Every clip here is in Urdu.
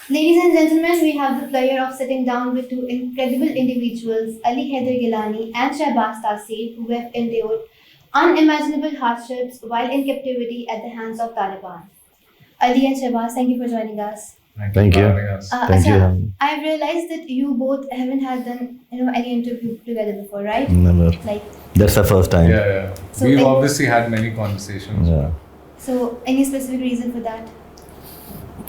Ladies and gentlemen, we have the pleasure of sitting down with two incredible individuals, Ali Haider Gilani and Shahbaz Taseer, who have endured unimaginable hardships while in captivity at the hands of Taliban. Ali and Shahbaz, thank you for joining us. Thank you. for having us. Thank you. I've realized that you both haven't had done any interview together before, right? Never. Like, That's the first time. Yeah. So We've any- obviously had many conversations. Yeah. so any specific reason for that?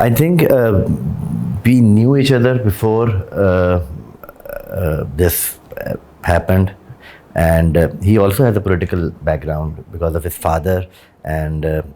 I think we knew each other before this happened, and he also has a political background because of his father, and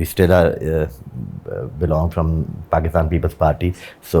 We still are belong from Pakistan People's Party, so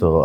so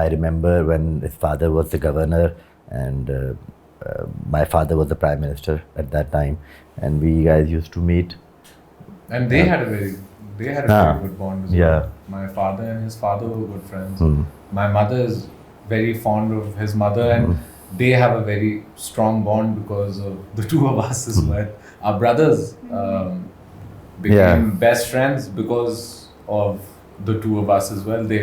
I remember when his father was the governor and my father was the prime minister at that time, and we guys used to meet. And they had a very good bond as Yeah. well. My father and his father were good friends. My mother is very fond of his mother, and they have a very strong bond because of the two of us as well. Our brothers became best friends because of the two of us as well. They,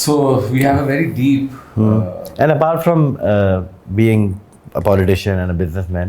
so we have a very deep And apart from being a politician and a businessman,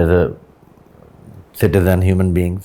as a citizen human beings,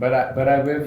but I will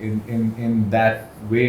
in that way.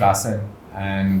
Qasim, and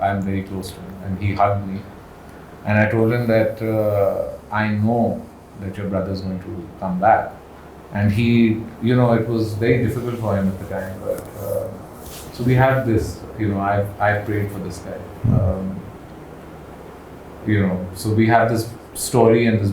I am very close to him, and he hugged me, and I told him that I know that your brother is going to come back, and he, it was very difficult for him at the time, but so we had this, I prayed for this guy, so we have this story and this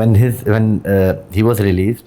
when he was released,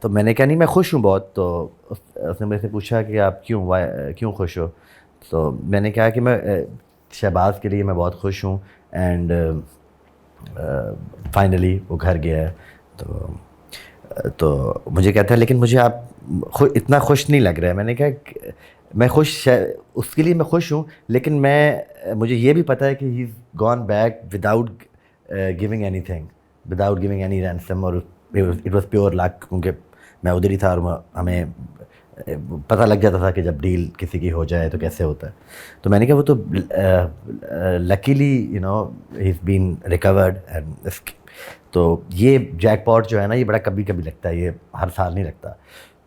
تو میں نے کہا نہیں میں خوش ہوں بہت. تو اس نے میرے سے پوچھا کہ آپ کیوں خوش ہو؟ تو میں نے کہا کہ میں شہباز کے لیے میں بہت خوش ہوں. اینڈ فائنلی وہ گھر گیا ہے. تو مجھے کہتا ہے لیکن مجھے آپ اتنا خوش نہیں لگ رہا ہے. میں نے کہا میں خوش اس کے لیے میں خوش ہوں, لیکن مجھے یہ بھی پتہ ہے کہ he is gone back without giving anything, without giving any ransom, اور اٹ واز پیور لک, کیونکہ میں ادھر ہی تھا اور ہمیں پتہ لگ جاتا تھا کہ جب ڈیل کسی کی ہو جائے تو کیسے ہوتا ہے. تو میں نے کہا وہ تو luckily he is been record. And تو یہ جیک پاٹ جو ہے نا یہ بڑا کبھی کبھی لگتا ہے, یہ ہر سال نہیں لگتا.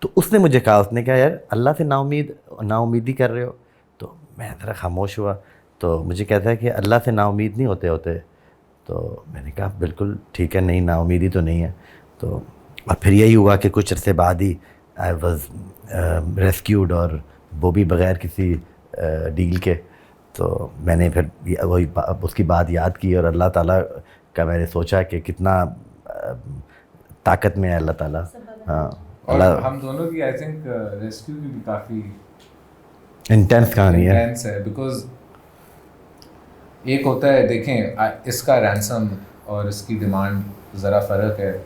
تو اس نے مجھے کہا, اس نے کہا یار اللہ سے نا امیدی کر رہے ہو. تو میں ذرا خاموش ہوا. تو مجھے کہتا ہے کہ اللہ سے نا امید نہیں ہوتے. تو میں نے کہا بالکل ٹھیک ہے, نہیں نا امیدی تو نہیں ہے. تو اور پھر یہی ہوا کہ کچھ عرصے بعد ہی آئی واز ریسکیوڈ, اور وہ بھی بغیر کسی ڈیل کے. تو میں نے پھر وہی اس کی بات یاد کی, اور اللہ تعالیٰ کا میں نے سوچا کہ کتنا طاقت میں ہے اللہ تعالیٰ. ہاں, اور ہم دونوں کی آئی تھنک ریسکیو کی بھی کافی انٹینس کہانی ہے. انٹینس ہے, بیکاز ایک ہوتا ہے دیکھیں اس کا رینسم اور اس کی ڈیمانڈ ذرا فرق ہے.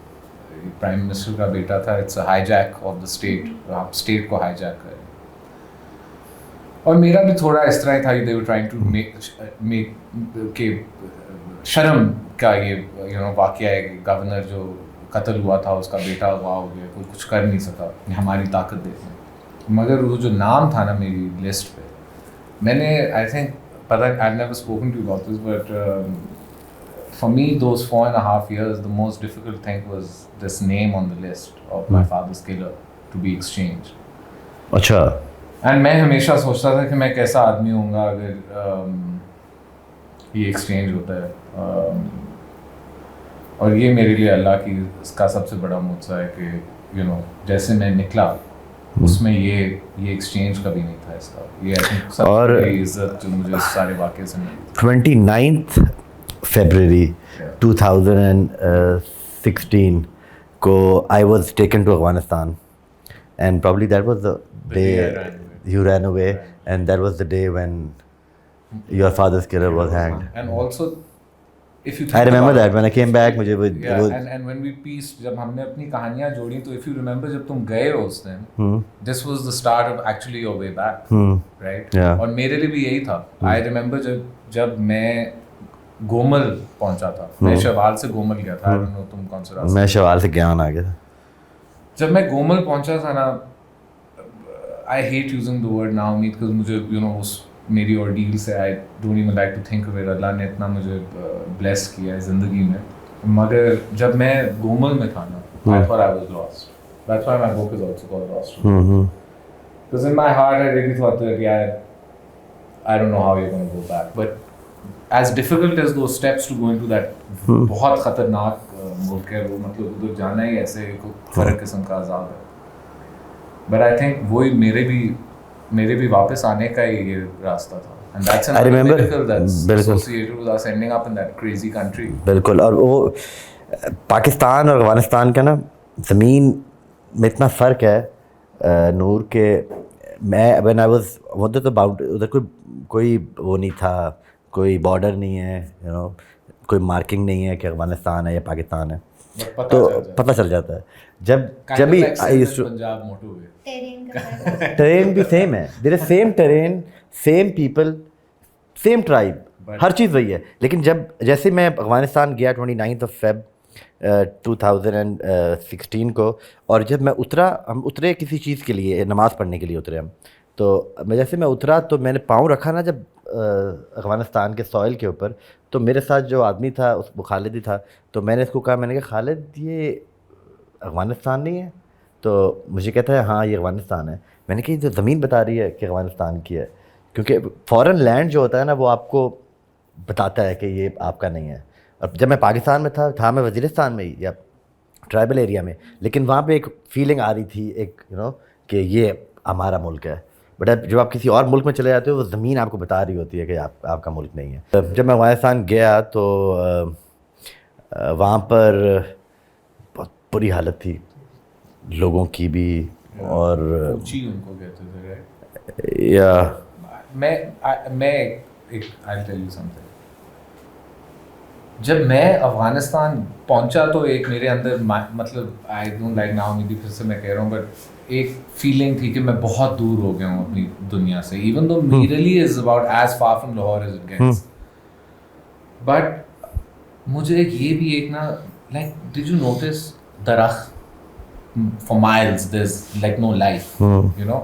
پرائم منسٹر کا بیٹا تھا, it's hijack of the state, آپ اسٹیٹ کو ہائی جیک کریں. اور میرا بھی تھوڑا اس طرح ہی تھا, they were trying to make کہ شرم کا یہ واقعہ ہے کہ گورنر جو قتل ہوا تھا اس کا بیٹا ہوا ہو گیا, کوئی کچھ کر نہیں سکا, ہماری طاقت دیکھیں. مگر وہ جو نام تھا نا میری لسٹ پہ, میں نے آئی تھنک پتہ I never spoken to about this, but for me those 4.5 years the most difficult thing was this name on the list of my father's killer to be exchanged. اچھا. اینڈ میں ہمیشہ سوچتا تھا کہ میں کیسا آدمی ہوں گا اگر یہ ایکسچینج ہوتا ہے. اور یہ میرے لیے اللہ کی اس کا سب سے بڑا معجزہ ہے کہ جیسے میں نکلا اس میں یہ ایکسچینج کبھی نہیں تھا اس کا. یہ سب سے بڑی عزت جو مجھے اس سارے واقعے سے ملی. 29 فیبرری 2016 کو I was taken to Afghanistan, and probably that was the day you ran away, and that was the day when your father's killer was hanged. And also if you I remember that when I came back مجھے and when we pieced, جب ہم نے اپنی کہانیاں جوڑی, تو if you remember جب تم گئے ہو اس دن, this was the start of actually your way back, right? اور میرے لیے بھی یہی تھا. I remember جب میں گومل پہنچا تھا, میں شوال سے گومل گیا تھا, تم کون سا راستہ؟ میں شوال سے گیان آ گیا تھا. جب میں گومل پہنچا تھا نا, I hate using the word نا امید, because مجھے اس میری ordeal سے I don't even like to think of it. اللہ نے اتنا مجھے bless کیا ہے زندگی میں, مگر جب میں گومل میں تھا نا, I thought I was lost. That's why my book is also called Lost. Because in my heart I really thought that I don't know how you're going to go back. But as difficult as those steps to go into that بہت خطرناک ملک ہے وہ, مطلب ادھر جانا ہی ایسے فرق قسم کا عذاب ہے. بٹ آئی تھنک وہی میرے بھی واپس آنے کا ہی یہ راستہ تھا. And that's another miracle that's associated with us ending up in that crazy country. بالکل. اور وہ پاکستان اور افغانستان کا نا زمین میں اتنا فرق ہے نور, کہ میں when I was ادھر کوئی وہ نہیں تھا, کوئی بارڈر نہیں ہے, کوئی مارکنگ نہیں ہے کہ افغانستان ہے یا پاکستان ہے, تو پتہ چل جاتا ہے. جب بھی ٹرین بھی سیم ہے, there is same train, same people, same tribe, ہر چیز وہی ہے. لیکن جیسے میں افغانستان گیا 29 فیب 2016 کو, اور جب میں ہم اترے کسی چیز کے لیے, نماز پڑھنے کے لیے اترے ہم, تو جیسے میں اترا تو میں نے پاؤں رکھا نا جب افغانستان کے سوئل کے اوپر, تو میرے ساتھ جو آدمی تھا وہ خالد ہی تھا. تو میں نے اس کو کہا, میں نے کہا خالد یہ افغانستان نہیں ہے؟ تو مجھے کہتا ہے ہاں یہ افغانستان ہے. میں نے کہا یہ جو زمین بتا رہی ہے کہ افغانستان کی ہے, کیونکہ فورن لینڈ جو ہوتا ہے نا وہ آپ کو بتاتا ہے کہ یہ آپ کا نہیں ہے. اب جب میں پاکستان میں تھا میں وزیرستان میں ہی یا ٹرائبل ایریا میں, لیکن وہاں پہ ایک فیلنگ آ رہی تھی ایک کہ یہ ہمارا ملک ہے. بٹ جب آپ کسی اور ملک میں چلے جاتے ہو وہ زمین آپ کو بتا رہی ہوتی ہے کہ آپ کا ملک نہیں ہے. جب میں افغانستان گیا تو وہاں پر بہت بری حالت تھی, لوگوں کی بھی اور کوچی ان کو کہتے تھے یا میں I'll tell you something. جب میں افغانستان پہنچا تو ایک میرے اندر مطلب آئی ڈونٹ لائک ناؤ میری پھر سے میں کہہ رہا ہوں بٹ ایک فیلنگ تھی کہ میں بہت دور ہو گیا ہوں اپنی دنیا سے even though merely is about as far from Lahore as it gets but مجھے یہ بھی ایک نا لائک ڈیڈ یو نوٹس درخت for miles there is like no life you know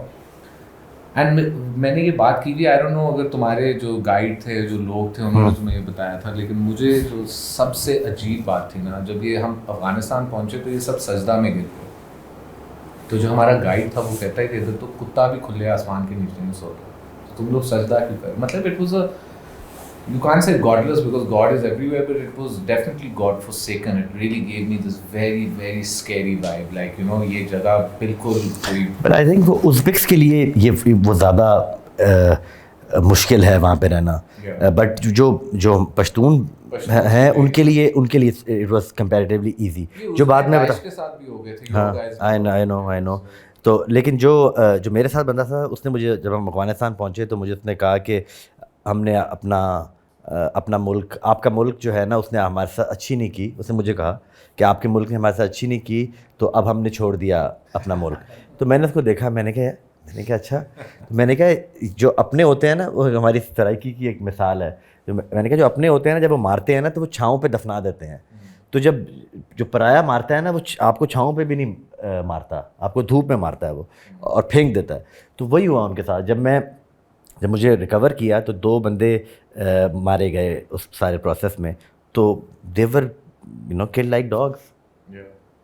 and میں نے یہ بات کی بھی آئی ڈونٹ نو اگر تمہارے جو گائیڈ تھے جو لوگ تھے انہوں نے تمہیں یہ بتایا تھا لیکن مجھے جو سب سے عجیب بات تھی نا جب یہ ہم افغانستان پہنچے تو یہ سب سجدہ میں گر گئے تو جو ہمارا گائیڈ تھا وہ کہتا ہے کہ ادھر تو کتا بھی کھلے آسمان کے نیچے نہیں سوتا تو تم لوگ سجدہ کیوں کرے مطلب it was a you can't say godless because God is everywhere but it was definitely God forsaken. It really gave me this very very scary vibe like you know یہ جگہ بالکل کوئی but I think وہ ازبکس کے لیے یہ وہ زیادہ مشکل ہے وہاں پہ رہنا بٹ جو پشتون ہیں ان کے لیے it was comparatively easy جو بعد میں کے ساتھ بھی ہو گئے تھے ہاں I know تو لیکن جو میرے ساتھ بندہ تھا اس نے مجھے جب ہم افغانستان پہنچے تو مجھے اس نے کہا کہ ہم نے اپنا ملک آپ کا ملک جو ہے نا اس نے ہمارے ساتھ اچھی نہیں کی اس نے مجھے کہا کہ آپ کے ملک نے ہمارے ساتھ اچھی نہیں کی تو اب ہم نے چھوڑ دیا اپنا ملک تو میں نے اس کو دیکھا میں نے کہا اچھا میں نے کہا جو اپنے ہوتے ہیں نا وہ ہماری سرائکی کی ایک مثال ہے میں نے کہا جو اپنے ہوتے ہیں نا جب وہ مارتے ہیں نا تو وہ چھاؤں پہ دفنا دیتے ہیں تو جو پرایا مارتا ہے نا وہ آپ کو چھاؤں پہ بھی نہیں مارتا آپ کو دھوپ میں مارتا ہے وہ اور پھینک دیتا ہے تو وہی ہوا ان کے ساتھ جب مجھے ریکور کیا تو 2 بندے مارے گئے اس سارے پروسیس میں تو دے ور یو نو کل like dogs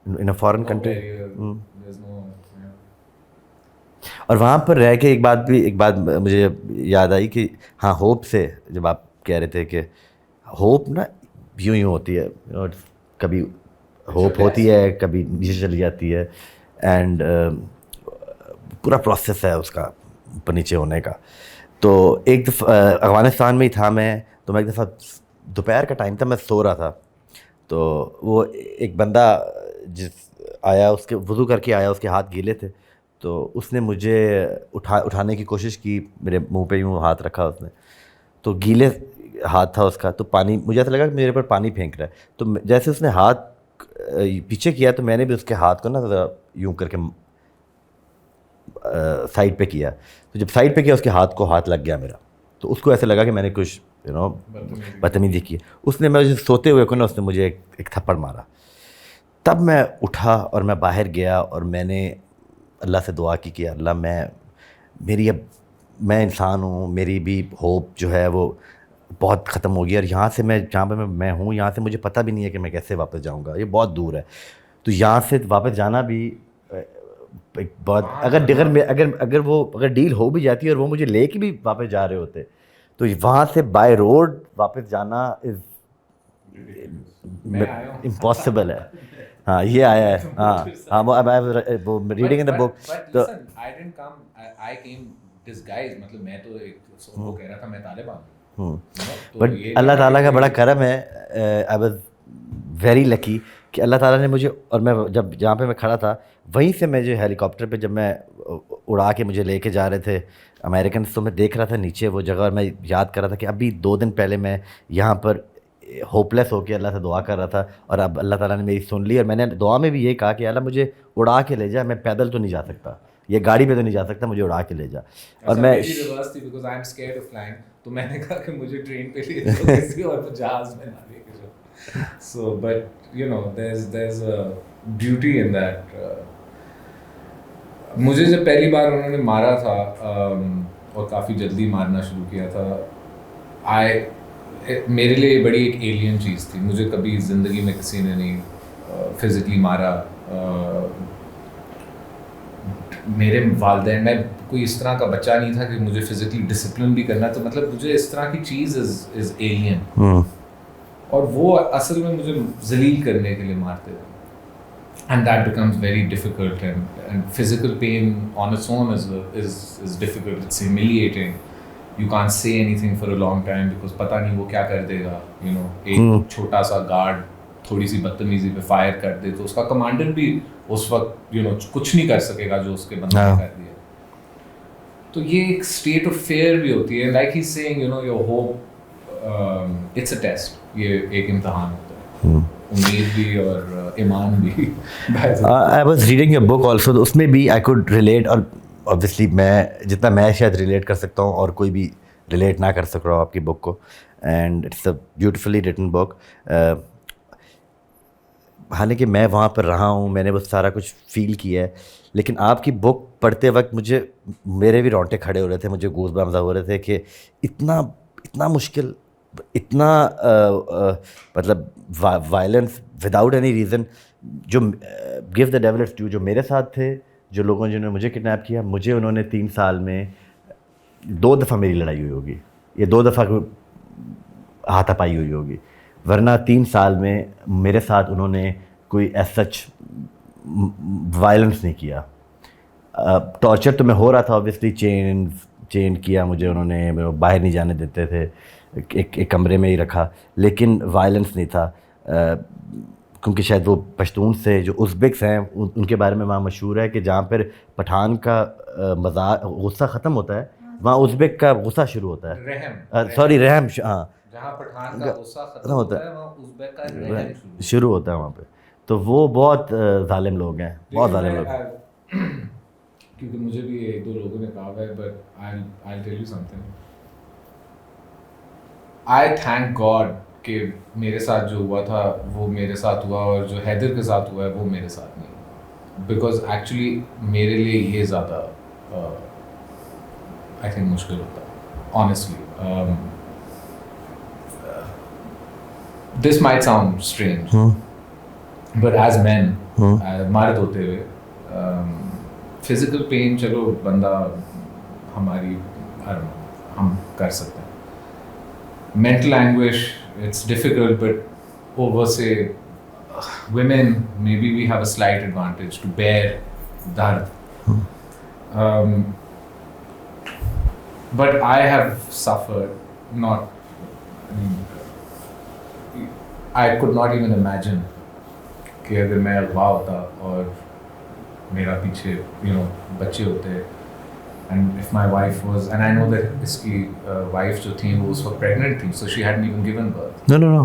in a foreign country اور وہاں پر رہ کے ایک بات مجھے یاد آئی کہ ہاں ہوپ سے جب آپ کہہ رہے تھے کہ ہوپ نا یوں ہوتی ہے کبھی ہوپ ہوتی ہے کبھی نیچے چلی جاتی ہے اینڈ پورا پروسیس ہے اس کا اوپر نیچے ہونے کا تو ایک دفعہ افغانستان میں ہی تھا میں تو میں ایک دفعہ دوپہر کا ٹائم تھا میں سو رہا تھا تو وہ ایک بندہ آیا اس کے وضو کر کے آیا اس کے ہاتھ گیلے تھے تو اس نے مجھے اٹھانے کی کوشش کی میرے منہ پہ یوں ہاتھ رکھا اس نے تو گیلے ہاتھ تھا اس کا تو پانی مجھے ایسا لگا کہ میرے پر پانی پھینک رہا ہے تو جیسے اس نے ہاتھ پیچھے کیا تو میں نے بھی اس کے ہاتھ کو نا یوں کر کے سائڈ پہ کیا تو جب سائڈ پہ کیا اس کے ہاتھ لگ گیا میرا تو اس کو ایسا لگا کہ میں نے کچھ بدتمیزی کی اس نے مجھے سوتے ہوئے کو نا اس نے مجھے ایک تھپڑ مارا تب میں اٹھا اور میں باہر گیا اور میں نے اللہ سے دعا کی کہ اللہ میں انسان ہوں میری بھی ہوپ جو ہے وہ بہت ختم ہو گئی اور یہاں سے جہاں پہ میں ہوں یہاں سے مجھے پتہ بھی نہیں ہے کہ میں کیسے واپس جاؤں گا یہ بہت دور ہے تو یہاں سے واپس جانا بھی بہت اگر ڈیل ہو بھی جاتی ہے اور وہ مجھے لے کے بھی واپس جا رہے ہوتے تو وہاں سے بائی روڈ واپس جانا امپاسبل ہے ہاں یہ آیا ہے ہاں وہ ریڈنگ ان دا بک تو مطلب میں تو وہ کہہ رہا تھا میں طالبان بٹ اللہ تعالیٰ کا بڑا کرم ہے آئی واز ویری لکی کہ اللہ تعالیٰ نے مجھے اور میں جہاں پہ میں کھڑا تھا وہیں سے میں جو ہیلی کاپٹر پہ جب میں اڑا کے مجھے لے کے جا رہے تھے امیریکنس تو میں دیکھ رہا تھا نیچے وہ جگہ اور میں یاد کر رہا تھا کہ ابھی 2 دن پہلے میں یہاں پر ہوپ لیس ہو کے اللہ سے دعا کر رہا تھا اور اب اللہ تعالیٰ نے میری سن لی اور میں نے دعا میں بھی یہ کہا کہ اللہ مجھے اڑا کے لے جا میں پیدل تو نہیں جا سکتا یہ گاڑی پہ تو نہیں جا سکتا مجھے اڑا کے لے جا اور تو میں نے کہا کہ مجھے ٹرین پہ لے جاؤ کسی اور جہاز میں نہ لے کے جاؤ so but you know there's a beauty in that مجھے جب پہلی بار انہوں نے مارا تھا اور کافی جلدی مارنا شروع کیا تھا میرے لیے یہ بڑی ایک ایلین چیز تھی مجھے کبھی زندگی میں کسی نے نہیں فزیکلی مارا میرے والدین میں کوئی اس طرح کا بچہ نہیں تھا کہ مجھے فزیکلی ڈسپلن بھی کرنا تو مطلب مجھے اس طرح کی چیز از ایلین اور وہ اصل میں مجھے ذلیل کرنے کے لیے مارتے تھے and that becomes very difficult and physical pain on its own is difficult. It's humiliating. You can't say anything for a long time because پتہ نہیں وہ کیا کر دے گا ایک چھوٹا سا گارڈ تھوڑی سی بدتمیزی پہ فائر کر دے تو اس کا کمانڈر بھی اس وقت کچھ نہیں کر سکے گا جو اس کے بندے نے کر دیا. تو یہ ایک اسٹیٹ آف فیئر بھی ہوتی ہے. Like he seeing your hope it's a test. یہ ایک امتحان ہوتا ہے, امید بھی اور ایمان بھی. I was reading your book also, تو اس میں بھی I could relate, اور obviously میں جتنا میں شاید ریلیٹ کر سکتا ہوں اور کوئی بھی ریلیٹ نہ کر سک رہا ہوں آپ کی بک کو. And it's a beautifully written book. حالانکہ میں وہاں پر رہا ہوں, میں نے وہ سارا کچھ فیل کیا ہے, لیکن آپ کی بک پڑھتے وقت میرے بھی رونٹے کھڑے ہو رہے تھے, مجھے گوز بمز ہو رہے تھے کہ اتنا مشکل, اتنا مطلب وائلنس وداؤٹ اینی ریزن, جو give the devil its due, جو میرے ساتھ تھے, جو لوگوں جنہوں نے مجھے کڈنیپ کیا, مجھے انہوں نے 3 سال میں 2 دفعہ میری لڑائی ہوئی ہوگی, یہ 2 دفعہ ہاتھا پائی ہوئی ہوگی, ورنہ 3 سال میں میرے ساتھ انہوں نے کوئی ایز سچ وائلنس نہیں کیا. ٹارچر تو میں ہو رہا تھا آبویسلی, چین کیا مجھے انہوں نے, باہر نہیں جانے دیتے تھے, ایک کمرے میں ہی رکھا, لیکن وائلنس نہیں تھا. کیونکہ شاید وہ پشتون سے جو ازبکس ہیں ان کے بارے میں وہاں مشہور ہے کہ جہاں پر پٹھان کا غصہ ختم ہوتا ہے, وہاں ازبک کا غصہ شروع ہوتا ہے. رحم, ہاں, جہاں پٹھان کا غصہ ختم ہوتا ہے وہاں ازبک کا رحم شروع ہوتا ہے وہاں پہ. تو وہ بہت ظالم لوگ ہیں, بہت ظالم لوگ ہیں. کیونکہ مجھے بھی 1-2 لوگوں نے کہا ہے, but I'll tell you something. I thank God کہ میرے ساتھ جو ہوا تھا وہ میرے ساتھ ہوا, اور جو حیدر کے ساتھ ہوا ہے وہ میرے ساتھ نہیں ہوا. بیکاز ایکچولی میرے لیے یہ زیادہ آئی تھنک مشکل ہوتا ہے honestly. This might sound strange, but as man, مرد ہوتے ہوئے, فزیکل پین چلو بندہ ہماری ہم کر سکتے ہیں. Mental anguish it's difficult, but over say women maybe we have a slight advantage to bear dard. But I have suffered, I could not even imagine کہ اگر میں اغوا ہوتا اور میرا پیچھے بچے ہوتے, and if my wife was, and I know that اس کی wife جو تھیں وہ اس وقت pregnant تھیں, so she hadn't even given birth. No,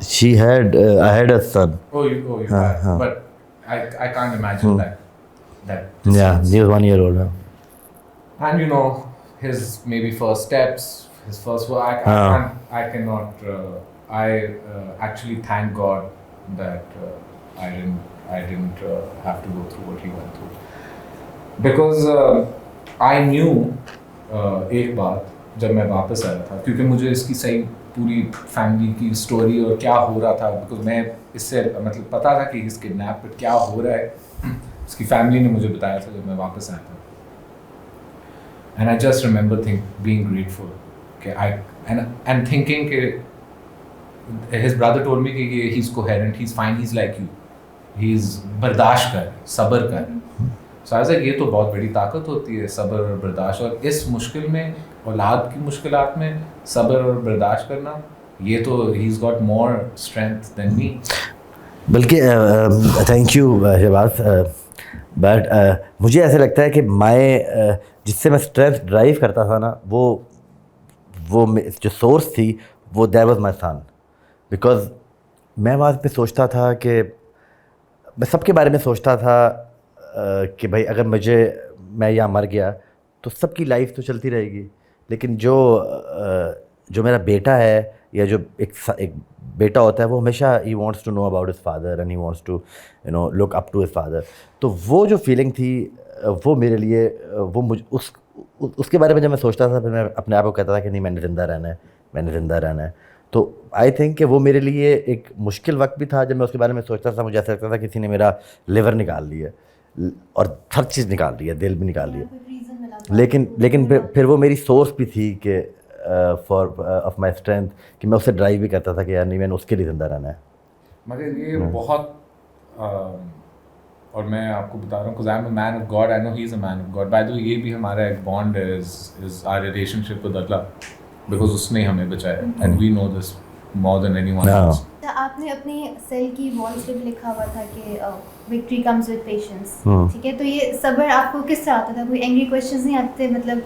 she had, I had a son. Oh, you had, but I can't imagine that Yeah, he was 1 year old. And his maybe first steps, his first work, I cannot, I actually thank God that I didn't have to go through what he went through, because I knew ایک بات جب میں واپس آیا تھا, کیونکہ مجھے اس کی صحیح پوری فیملی کی اسٹوری اور کیا ہو رہا تھا, بیکاز میں اس سے مطلب پتا تھا کہ اس کڈنیپ بٹ کیا ہو رہا ہے, اس کی فیملی نے مجھے بتایا تھا جب میں واپس آیا تھا. And I just remember being grateful کہ اینڈ تھنکنگ کہ ہز برادر ٹولڈ می کہ he is coherent, he is fine, he is like you, he is برداشت کر, صبر کر. سو ایسا یہ تو بہت بڑی طاقت ہوتی ہے, صبر اور برداشت, اور اس مشکل میں, اولاد کی مشکلات میں صبر اور برداشت کرنا, یہ تو ہی از گاٹ مور اسٹرینتھ دین می. بلکہ تھینک یو شہباز, بٹ مجھے ایسا لگتا ہے کہ جس سے میں اسٹرینتھ ڈرائیو کرتا تھا نا, وہ جو سورس تھی وہ that was my son. Because میں وہاں پہ سوچتا تھا کہ میں سب کے بارے میں سوچتا تھا کہ بھائی اگر میں یہاں مر گیا تو سب کی لائف تو چلتی رہے گی, لیکن جو میرا بیٹا ہے, یا جو ایک بیٹا ہوتا ہے, وہ ہمیشہ ہی wants to know about his father and he wants to look up to his father. تو وہ جو فیلنگ تھی وہ میرے لیے, وہ اس کے بارے میں جب میں سوچتا تھا, پھر میں اپنے آپ کو کہتا تھا کہ نہیں, میں نے زندہ رہنا ہے. تو آئی تھنک کہ وہ میرے لیے ایک مشکل وقت بھی تھا جب میں اس کے بارے میں سوچتا تھا. مجھے ایسا لگتا تھا کسی نے میرا لیور نکال لیا اور ہر چیز نکال رہی ہے, دل بھی نکال رہی ہے, لیکن پھر وہ میری سورس بھی تھی کہ آف مائی اسٹرینتھ, کہ میں اسے ڈرائیو بھی کرتا تھا کہ یار نہیں, میں نے اس کے لیے زندہ رہنا ہے. مگر یہ بہت, اور میں آپ کو بتا رہا ہوں because I'm a man of God, I know he's a man of God. By the way, یہ بھی ہمارا ایک bond is our relationship with Allah, because اس نے ہمیں بچایا, and we know this more than anyone else. اچھا آپ نے اپنی سیل کی والس پہ بھی لکھا ہوا تھا کہ وکٹری کمز ود پیشنس, ٹھیک ہے, تو یہ صبر آپ کو کس طرح آتا تھا؟ کوئی اینگری کویشچنز نہیں آتے تھے مطلب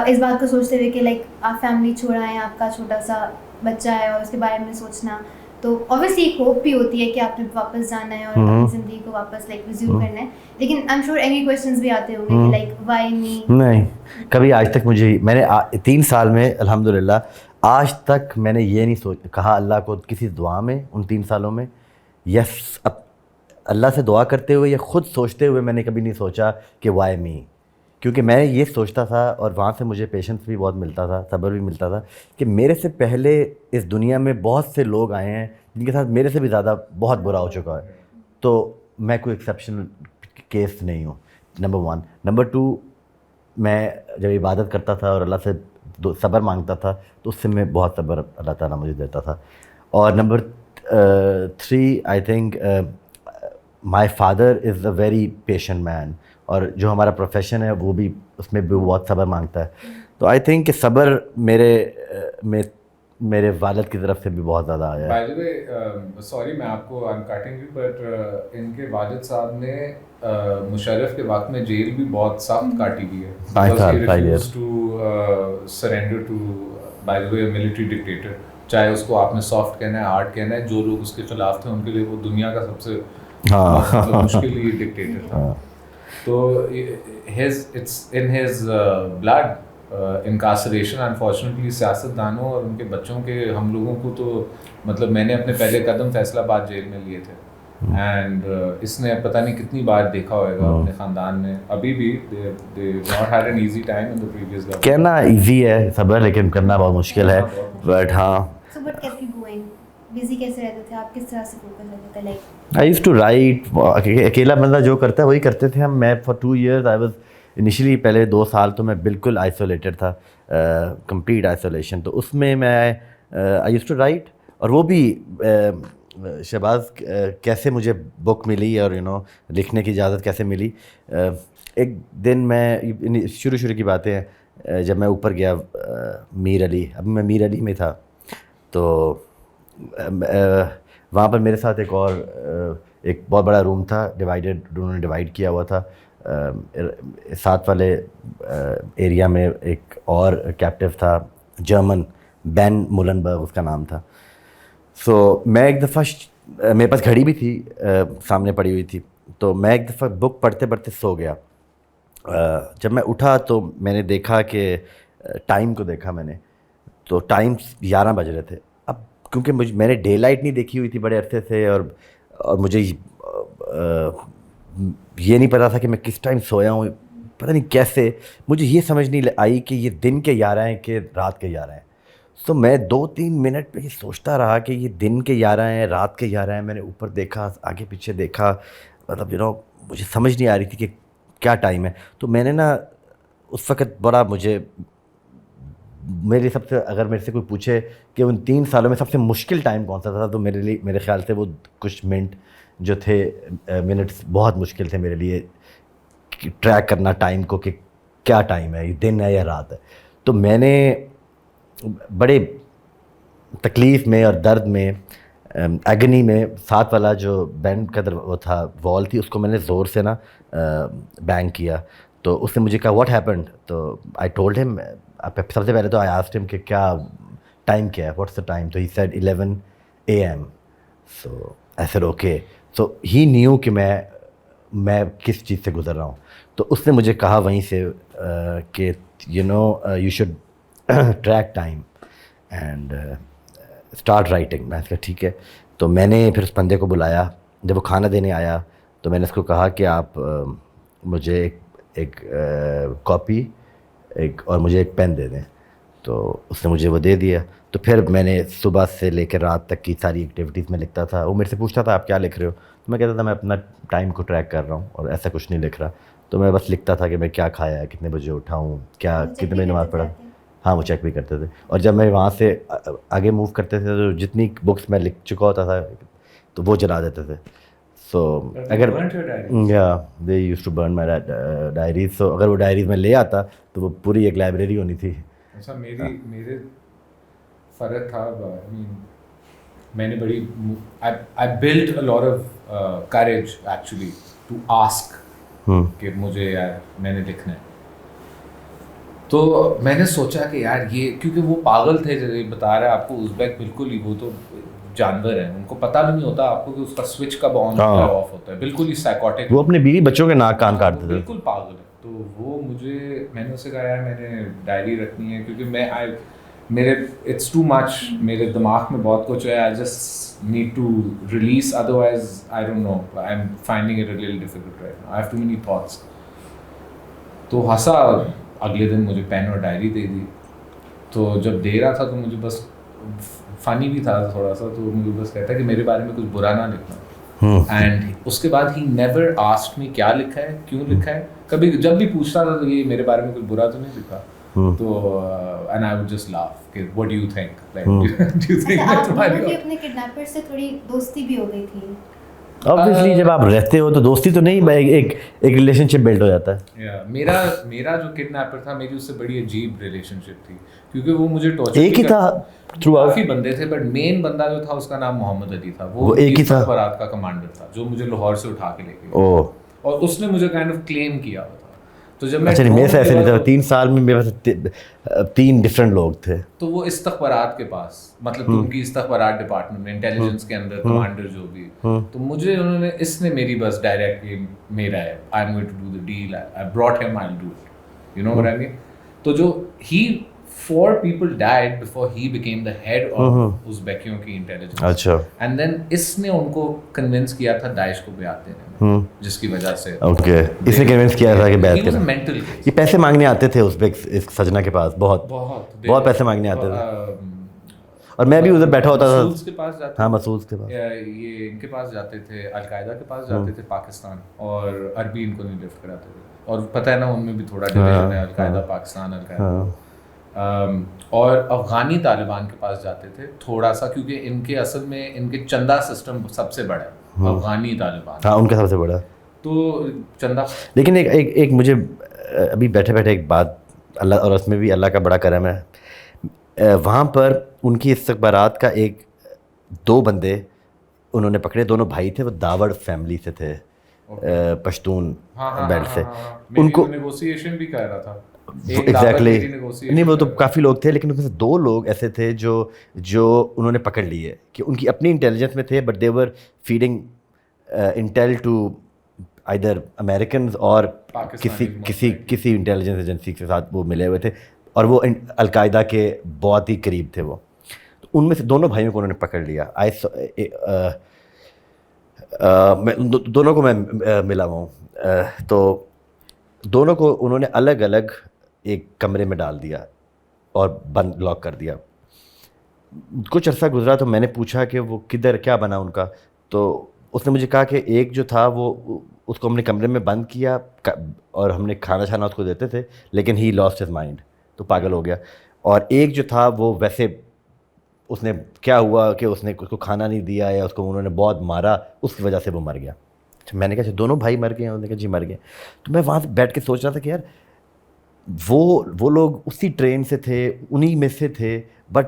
اس بات کو سوچتے ہوئے کہ لائک آپ فیملی چھوڑا ہے, آپ کا چھوٹا سا بچہ ہے اور اس کے بارے میں سوچنا, تو اوبیسلی ایک ہوپ بھی ہوتی ہے کہ آپ نے واپس جانا ہے اور اپنی زندگی کو واپس لائک ریزیوم کرنا ہے, لیکن I am sure angry questions بھی آتے ہوں گے کہ لائک وائی می. نہیں, کبھی آج تک میں نے 3 سال میں الحمدللہ آج تک میں نے یہ نہیں کہا اللہ کو کسی دعا میں ان 3 سالوں میں, یس اللہ سے دعا کرتے ہوئے یا خود سوچتے ہوئے میں نے کبھی نہیں سوچا کہ وائی می, کیونکہ میں یہ سوچتا تھا اور وہاں سے مجھے پیشنس بھی بہت ملتا تھا, صبر بھی ملتا تھا کہ میرے سے پہلے اس دنیا میں بہت سے لوگ آئے ہیں جن کے ساتھ میرے سے بھی زیادہ بہت برا ہو چکا ہے, تو میں کوئی ایکسیپشنل کیس نہیں ہوں, نمبر 1. نمبر 2, میں جب عبادت کرتا تھا اور اللہ سے صبر مانگتا تھا تو اس سے میں بہت صبر اللہ تعالیٰ مجھے دیتا تھا. اور number 3, I think my father is a very patient man, اور جو ہمارا پروفیشن ہے وہ بھی اس میں بھی بہت صبر مانگتا ہے, تو آئی تھنک کہ صبر میرے والد کی طرف سے بھی بہت زیادہ آیا ہے. بائی دی وے سوری میں آپ کو I am cutting you, but in کے والد صاحب نے مشرف کے وقت میں جیل بھی بہت سخت کاٹی ہوئی ہے, because he refused to surrender to by the way a military dictator, چاہے اس کو آپ نے سافٹ کہنا ہے ہارڈ کہنا ہے, جو لوگ اس کے خلاف تھے ان کے لیے وہ دنیا کا سب سے مشکل ہی ڈکٹیٹر تھا. تو it's in his blood انکارسریشن. Unfortunately سیاست دانوں اور ان کے بچوں کے ہم لوگوں کو تو مطلب میں نے اپنے پہلے قدم فیصلہ آباد جیل میں لیے تھے, اینڈ اس نے پتہ نہیں کتنی بار دیکھا ہوئے گا اپنے خاندان میں, ابھی بھی they not had an easy time in the previous government. کہنا ایزی ہے صبر, لیکن کرنا بہت مشکل ہے, بٹ ہاں. So what kept you going? Busy کیسے رہتے تھے آپ, کس طرح سے فوکس رہتے تھے؟ Like I used to write, اکیلا بندہ جو کرتا ہے وہی کرتے تھے ہم. میں for 2 years I was initially پہلے 2 سال تو میں بالکل آئسولیٹڈ تھا, کمپلیٹ آئسولیشن. تو اس میں I used to write, اور وہ بھی شہباز کیسے مجھے بک ملی اور لکھنے کی اجازت کیسے ملی. ایک دن میں شروع کی باتیں ہیں, جب میں اوپر گیا میر علی, اب میں میر علی میں تھا, تو وہاں پر میرے ساتھ ایک بہت بڑا روم تھا, انہوں نے ڈیوائڈ کیا ہوا تھا. ساتھ والے ایریا میں ایک اور کیپٹیو تھا جرمن, بین مولنبرگ اس کا نام تھا. سو میں ایک دفعہ, میرے پاس گھڑی بھی تھی سامنے پڑی ہوئی تھی, تو میں ایک دفعہ بک پڑھتے پڑھتے سو گیا. جب میں اٹھا تو میں نے دیکھا کہ ٹائم کو دیکھا میں نے, تو ٹائم 11 بج رہے تھے. اب کیونکہ میں نے ڈے لائٹ نہیں دیکھی ہوئی تھی بڑے عرصے سے, اور مجھے یہ نہیں پتا تھا کہ میں کس ٹائم سویا ہوں, پتہ نہیں کیسے مجھے یہ سمجھ نہیں آئی کہ یہ دن کے 11 ہیں کہ رات کے 11 ہیں. تو میں 2-3 منٹ پہ یہ سوچتا رہا کہ یہ دن کے 11 ہیں رات کے 11 ہیں. میں نے اوپر دیکھا, آگے پیچھے دیکھا, مطلب مجھے سمجھ نہیں آ رہی تھی کہ کیا ٹائم ہے. تو میں نے اس وقت بڑا میرے سب سے, اگر میرے سے کوئی پوچھے کہ ان 3 سالوں میں سب سے مشکل ٹائم کون سا تھا, تو میرے خیال سے وہ کچھ منٹ جو تھے, منٹس بہت مشکل تھے میرے لیے ٹریک کرنا ٹائم کو, کہ کیا ٹائم ہے, یہ دن ہے یا رات ہے. تو میں نے بڑے تکلیف میں اور درد میں, ایگنی میں, ساتھ والا جو بینڈ کا وہ تھا وال تھی, اس کو میں نے زور سے بینگ کیا. تو اس نے مجھے کہا واٹ ہیپنڈ, تو آئی ٹولڈ ہم, سب سے پہلے تو آئی آسکڈ ہم کہ کیا ٹائم کیا ہے, واٹس دا ٹائم. تو he said 11 AM. So I said okay. So he knew کہ میں کس چیز سے گزر رہا ہوں. تو اس نے مجھے کہا وہیں سے کہ you should track time and start writing. میں نے کہا ٹھیک ہے. تو میں نے پھر اس بندے کو بلایا. جب وہ کھانا دینے آیا تو میں نے اس کو کہا کہ آپ مجھے ایک کاپی اور مجھے ایک پین دے دیں. تو اس نے مجھے وہ دے دیا. تو پھر میں نے صبح سے لے کے رات تک کی ساری ایکٹیویٹیز میں لکھتا تھا. وہ میرے سے پوچھتا تھا آپ کیا لکھ رہے ہو, تو میں کہتا تھا میں اپنا ٹائم کو ٹریک کر رہا ہوں اور ایسا کچھ نہیں لکھ رہا. تو میں بس لکھتا تھا کہ میں کیا کھایا ہے, کتنے بجے اٹھا ہوں, کیا کتنے بجے نماز پڑھا. ہاں وہ چیک بھی کرتے تھے. اور جب میں وہاں سے آگے موو کرتے تھے تو جتنی بکس میں لکھ چکا ہوتا تھا تو وہ جلا دیتے تھے. سو اگر they used to burn my diaries. So اگر وہ ڈائریز میں لے آتا تو وہ پوری ایک لائبریری ہونی تھی. اچھا میرے فرق تھا, میں نے بڑی I built a lot of courage actually to ask کہ مجھے یار میں نے لکھنا ہے. تو میں نے سوچا کہ یار یہ کیونکہ وہ پاگل تھے جو بتا رہا ہے آپ کو ازبیک بالکل ہی وہ تو جانور ہیں, ان کو پتہ بھی نہیں ہوتا آپ کو کہ اس کا سوئچ کب آن ہوتا ہے آف ہوتا ہے, بالکل ہی سائیکوٹک. وہ اپنے بیوی بچوں کے ناک کان کاٹتے تھے, بالکل پاگل ہے. تو وہ مجھے میں نے اسے کہا یار میں نے ڈائری رکھنی ہے کیونکہ میں میرے اٹس ٹو مچ, میرے دماغ میں بہت کچھ ہے, I just need to release, otherwise I don't know, I am finding it really difficult right now, I have too many thoughts. تو ہنسا, اگلے دن مجھے پین اور ڈائری دے دی. تو جب دے رہا تھا تو مجھے بس فنی بھی تھا تھوڑا سا, تو مجھے بس کہتا ہے کہ میرے بارے میں کچھ برا نہ لکھنا. اینڈ اس کے بعد ہی نیور آسکڈ می کیا لکھا ہے, کیوں لکھا ہے. کبھی جب بھی پوچھتا تھا تو یہ میرے بارے میں کچھ برا تو نہیں لکھا. تو and I would just laugh کہ what do you think, like do you think آپ لوگوں کی اپنے کڈنیپر سے تھوڑی دوستی بھی ہو گئی تھی. obviously جب آپ رہتے ہو تو دوستی تو نہیں, ایک ریلیشن شپ بلڈ ہو جاتا ہے. میرا جو کڈنیپر تھا میری اس سے بڑی عجیب ریلیشن شپ تھی کیونکہ وہ مجھے ٹارچر ایک ہی تھا تھرو آؤٹ, کافی بندے تھے بٹ مین بندہ جو تھا اس کا نام محمد علی تھا. وہ ایک ہی تھا, برات کا کمانڈر تھا جو مجھے لاہور سے اٹھا کے لے گیا, اور اس نے مجھے کائنڈ آف کلیم کیا ہوا تھا. تو جب میں میرے سے ایسے نہیں تھا, 3 سال میں میرے پاس 3 ڈفرینٹ لوگ تھے. تو وہ استخبارات کے پاس, مطلب ان کی استخبارات ڈپارٹمنٹ میں انٹیلیجنس کے اندر کمانڈر جو بھی, تو مجھے انہوں نے اس نے میری بس ڈائریکٹ میرا ہے, I am going to do the deal, I brought him, I will do it, you know what I mean. تو جو ہی 4 people died before he became the head of ازبیکیوں کی انٹیلیجنس. اچھا. اینڈ دین اس نے ان کو کنونس کیا تھا داعش کو بیعت دینے میں, جس کی وجہ سے اوکے اس نے کنونس کیا تھا کہ بیعت کرے. مینٹل یہ پیسے مانگنے آتے تھے ازبیک سجنا کے پاس, بہت پیسے مانگنے آتے تھے, اور میں بھی ادھر بیٹھا ہوتا تھا. مسعود کے پاس جاتے, ہاں مسعود کے پاس, یہ ان کے پاس جاتے تھے, القاعدہ کے پاس جاتے تھے پاکستان, اور عربی ان کو نہیں لفٹ کراتے تھے. اور پتہ ہے نا ان میں بھی تھوڑا ڈویژن ہے, القاعدہ پاکستان, القاعدہ. اور افغانی طالبان کے پاس جاتے تھے تھوڑا سا, کیونکہ ان کے اصل میں ان کے چندہ سسٹم سب سے بڑا ہے, افغانی طالبان, ہاں ان کا سب سے بڑا. تو چندہ. لیکن ایک مجھے ابھی بیٹھے بیٹھے ایک بات, اللہ, اور اس میں بھی اللہ کا بڑا کرم ہے, وہاں پر ان کی استخبارات کا 2 بندے انہوں نے پکڑے, دونوں بھائی تھے, وہ داوڑ فیملی سے تھے, پشتون بیلٹ سے. ان کو نیگوسیشن بھی کر رہا تھا ایگزیکٹلی, نہیں وہ تو کافی لوگ تھے, لیکن اس میں سے 2 لوگ ایسے تھے جو انہوں نے پکڑ لیے کہ ان کی اپنی انٹیلیجنس میں تھے, but they were feeding intel to either Americans اور کسی انٹیلیجنس ایجنسی کے ساتھ وہ ملے ہوئے تھے, اور وہ القاعدہ کے بہت ہی قریب تھے وہ. تو ان میں سے دونوں بھائیوں کو انہوں نے پکڑ لیا. دونوں کو میں ملا ہوا ہوں, تو دونوں کو انہوں نے الگ الگ ایک کمرے میں ڈال دیا اور بند لاک کر دیا. کچھ عرصہ گزرا تو میں نے پوچھا کہ وہ کدھر, کیا بنا ان کا. تو اس نے مجھے کہا کہ ایک جو تھا وہ اس کو ہم نے کمرے میں بند کیا اور ہم نے کھانا چھانا اس کو دیتے تھے, لیکن ہی لاسٹ ہز مائنڈ, تو پاگل ہو گیا. اور ایک جو تھا وہ ویسے اس نے کیا ہوا کہ اس کو کھانا نہیں دیا یا اس کو انہوں نے بہت مارا, اس کی وجہ سے وہ مر گیا. میں نے کہا دونوں بھائی مر گئے ہیں؟ انہوں نے کہا جی مر گئے. تو میں وہاں سے بیٹھ کے سوچ رہا تھا کہ یار وہ لوگ اسی ٹرین سے تھے, انہی میں سے تھے, بٹ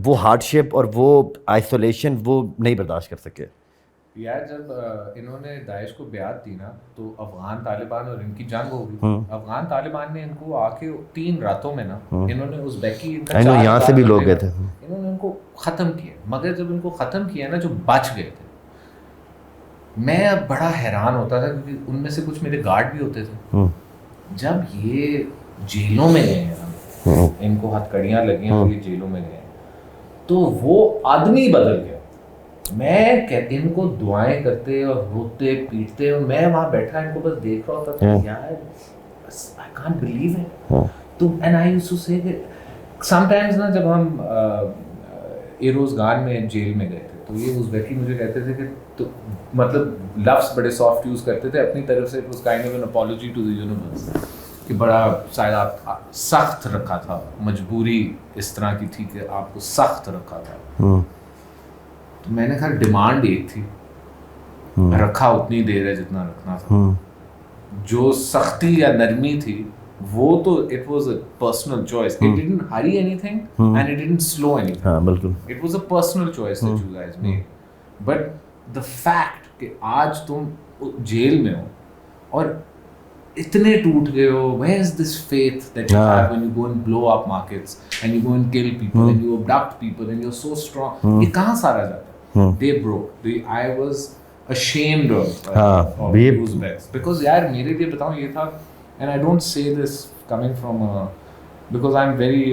وہ ہارڈ شپ اور وہ آئسولیشن وہ نہیں برداشت کر سکے. یار جب انہوں نے داعش کو بیعت دی نا, تو افغان طالبان اور ان کی جنگ ہو گئی. افغان طالبان نے ان کو آ کے 3 راتوں میں نا, انہوں نے ازبیکی یہاں سے بھی لوگ گئے تھے, انہوں نے ان کو ختم کیا. مگر جب ان کو ختم کیا نا, جو بچ گئے تھے, میں اب بڑا حیران ہوتا تھا کیونکہ ان میں سے کچھ میرے گارڈ بھی ہوتے تھے. جب یہ جیلوں میں گئے ہیں, ان کو ہتھ کڑیاں لگی ہیں اور یہ جیلوں میں گئے ہیں, تو وہ آدمی بدل گیا. میں ان کو دعائیں کرتے اور روتے پیٹتے, اور میں وہاں بیٹھا ان کو بس دیکھ رہا ہوتا تھا, یار I can't believe it. تو and I used to say that sometimes نا جب ہم ایروزگان میں جیل میں گئے تھے, تو یہ ازبیکی مجھے کہتے تھے کہ تو مطلب لفظ بڑے سافٹ یوز کرتے تھے اپنی طرف سے, it was kind of an apology to the universe, کہ بڑا شاید آپ سخت رکھا تھا, مجبوری اس طرح کی تھی کہ آپ کو سخت رکھا تھا. تو میں نے کہا ڈیمانڈ ایک تھی, رکھا اتنی دیر ہے جتنا رکھنا تھا. جو سختی یا نرمی تھی وہ تو it was a personal choice. It didn't hurry anything and it didn't slow anything. ہاں بالکل. It was a personal choice that you guys made. But the fact کہ آج تم جیل میں ہو اور اتنے ٹوٹ گئے ہو, where is this faith that you have when you go and blow up markets and you go and kill people and you abduct people and you're so strong, یہ کہاں سارا جاتا ہے؟ They broke. I was ashamed of those bets because یار میرے لیے بتاؤں یہ تھا, and I don't say this coming from because I'm very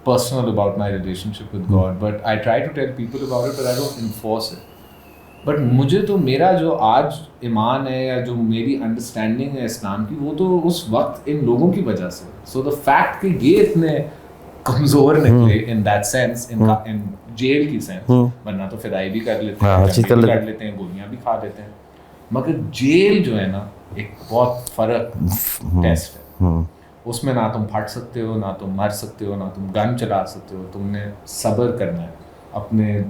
personal about my relationship with God, but I try to tell people about it, but I don't enforce it. But مجھے تو میرا جو آج ایمان ہے یا جو میری انڈرسٹینڈنگ ہے اسلام کی, وہ تو اس وقت ان لوگوں کی وجہ سے. سو دا فیکٹ کہ یہ اتنے کمزور نکلے in that sense, in jail کی سینس, ورنہ تو فدائی بھی کر لیتے ہیں, کر لیتے ہیں, گولیاں بھی کھا لیتے ہیں, مگر جیل جو ہے نا ایک بہت فرق ٹیسٹ ہے. اس میں نہ تم پھٹ سکتے ہو, نہ تم مر سکتے ہو, نہ تم گن چلا سکتے ہو, تم نے صبر کرنا ہے اپنے.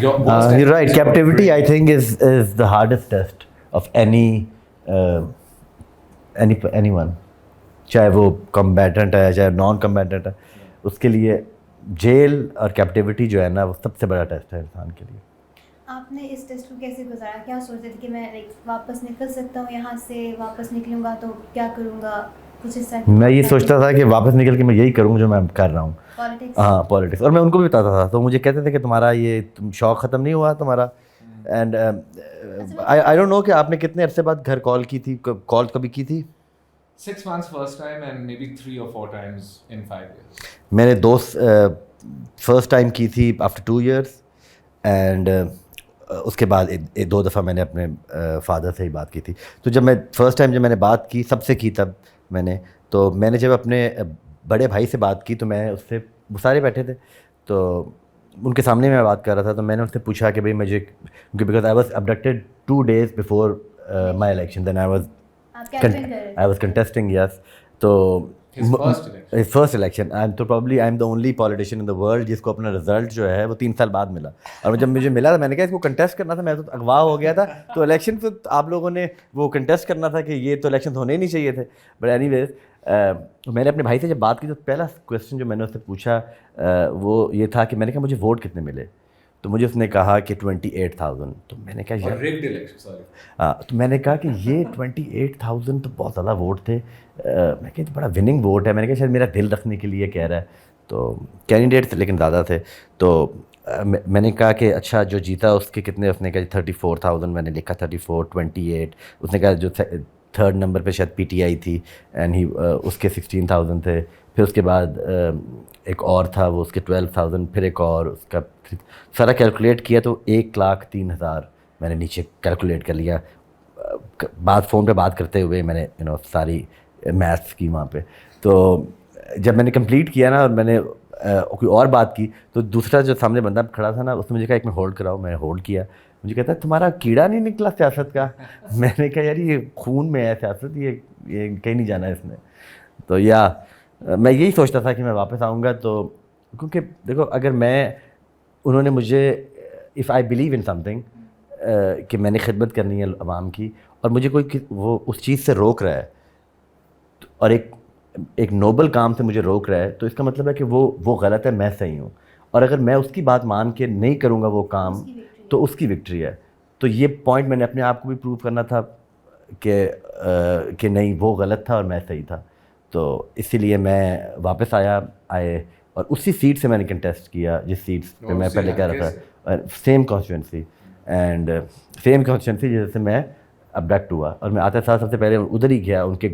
You're right. Captivity, I think, is the hardest test of anyone. چاہے وہ combatant ہے چاہے نان combatant ہے, اس کے لیے جیل اور کیپٹیوٹی جو ہے نا وہ سب سے بڑا ٹیسٹ ہے انسان کے لیے. آپ نے اس ٹیسٹ کو کیسے گزارا؟ کیا سوچتے تھے کہ میں واپس نکل سکتا ہوں یہاں سے, واپس نکلوں گا تو کیا کروں گا؟ کچھ اس طرح میں یہ سوچتا تھا کہ واپس نکل کے میں یہی کروں جو میں کر رہا ہوں, ہاں پالیٹکس. اور میں ان کو بھی بتاتا تھا, تو مجھے کہتے تھے کہ تمہارا یہ شوق ختم نہیں ہوا تمہارا. اینڈ آئی ڈونٹ نو کہ آپ نے کتنے عرصے بعد گھر کال کی تھی, کال کبھی کی تھی؟ 6 months first time and maybe 3 or 4 times in 5 years. میں نے دوست فرسٹ ٹائم کی تھی آفٹر 2 years, اینڈ اس کے بعد 2 دفعہ میں نے اپنے فادر سے ہی بات کی تھی. تو جب میں فرسٹ ٹائم جب میں نے بات کی سب سے کی تب میں نے, تو میں نے جب اپنے بڑے بھائی سے بات کی تو میں اس سے, وہ سارے بیٹھے تھے تو ان کے سامنے میں بات کر رہا تھا, تو میں نے ان سے پوچھا کہ بھائی مجھے, because I was abducted 2 days before my election, then I was contesting, yes. تو his first election, and تو probably I'm the only politician in the world جس کو اپنا رزلٹ جو ہے وہ 3 سال بعد ملا. اور جب مجھے ملا تو میں نے کہا اس کو کنٹیسٹ کرنا تھا, میں تو اغوا ہو گیا تھا. تو الیکشن تو آپ لوگوں نے وہ کنٹیسٹ کرنا تھا کہ یہ تو الیکشن ہونے ہی نہیں چاہیے تھے. بٹ اینی ویز میں نے اپنے بھائی سے جب بات کی تو پہلا کویسچن جو میں نے اس سے پوچھا وہ یہ تھا کہ میں نے کہا مجھے ووٹ کتنے ملے؟ تو مجھے اس نے کہا کہ 28,000. تو میں نے کہا ہاں, تو میں نے کہا کہ یہ 28,000 تو بہت زیادہ ووٹ تھے. میں کہا بڑا وننگ ووٹ ہے. میں نے کہا شاید میرا دل رکھنے کے لیے کہہ رہا ہے. تو کینڈیڈیٹ تھے لیکن زیادہ تھے. تو میں نے کہا کہ اچھا جو جیتا اس کے کتنے؟ اس نے کہا 34,000. میں نے لکھا 34, 28. اس نے کہا جو 3rd نمبر پہ شاید پی ٹی آئی تھی اینڈ اس کے 16,000 تھے. پھر اس کے بعد ایک اور تھا وہ اس کے 12,000, پھر ایک اور اس کا سارا کیلکولیٹ کیا تو 1,03,000 میں نے نیچے کیلکولیٹ کر لیا. بات فون پہ بات کرتے ہوئے میں نے ساری میتھس کی وہاں پہ. تو جب میں نے کمپلیٹ کیا نا اور میں نے کوئی اور بات کی تو دوسرا جو سامنے بندہ کھڑا تھا نا اس نے مجھے کہا ایک میں ہولڈ کراؤ. میں نے ہولڈ کیا. مجھے کہتا ہے تمہارا کیڑا نہیں نکلا سیاست کا؟ میں نے کہا یار یہ خون میں ہے سیاست, یہ کہیں نہیں جانا اس میں. تو یا میں یہی سوچتا تھا کہ میں واپس آؤں گا. تو کیونکہ دیکھو اگر میں, انہوں نے مجھے if I believe in some thing کہ میں نے خدمت کرنی ہے عوام کی, اور مجھے کوئی وہ اس چیز سے روک رہا ہے اور ایک نوبل کام سے مجھے روک رہا ہے, تو اس کا مطلب ہے کہ وہ غلط ہے, میں صحیح ہوں. اور اگر میں اس کی بات مان کے نہیں کروں گا وہ کام تو اس کی وکٹری ہے. تو یہ پوائنٹ میں نے اپنے آپ کو بھی پروو کرنا تھا کہ نہیں وہ غلط تھا اور میں صحیح تھا. تو اسی لیے میں واپس آئے اور اسی سیٹ سے میں نے کنٹیسٹ کیا جس سیٹ پہ میں پہلے کہہ رہا تھا, same constituency and same constituency جیسے میں ابڈکٹ ہوا. اور میں آتا تھا سب سے پہلے ادھر ہی گیا ان کے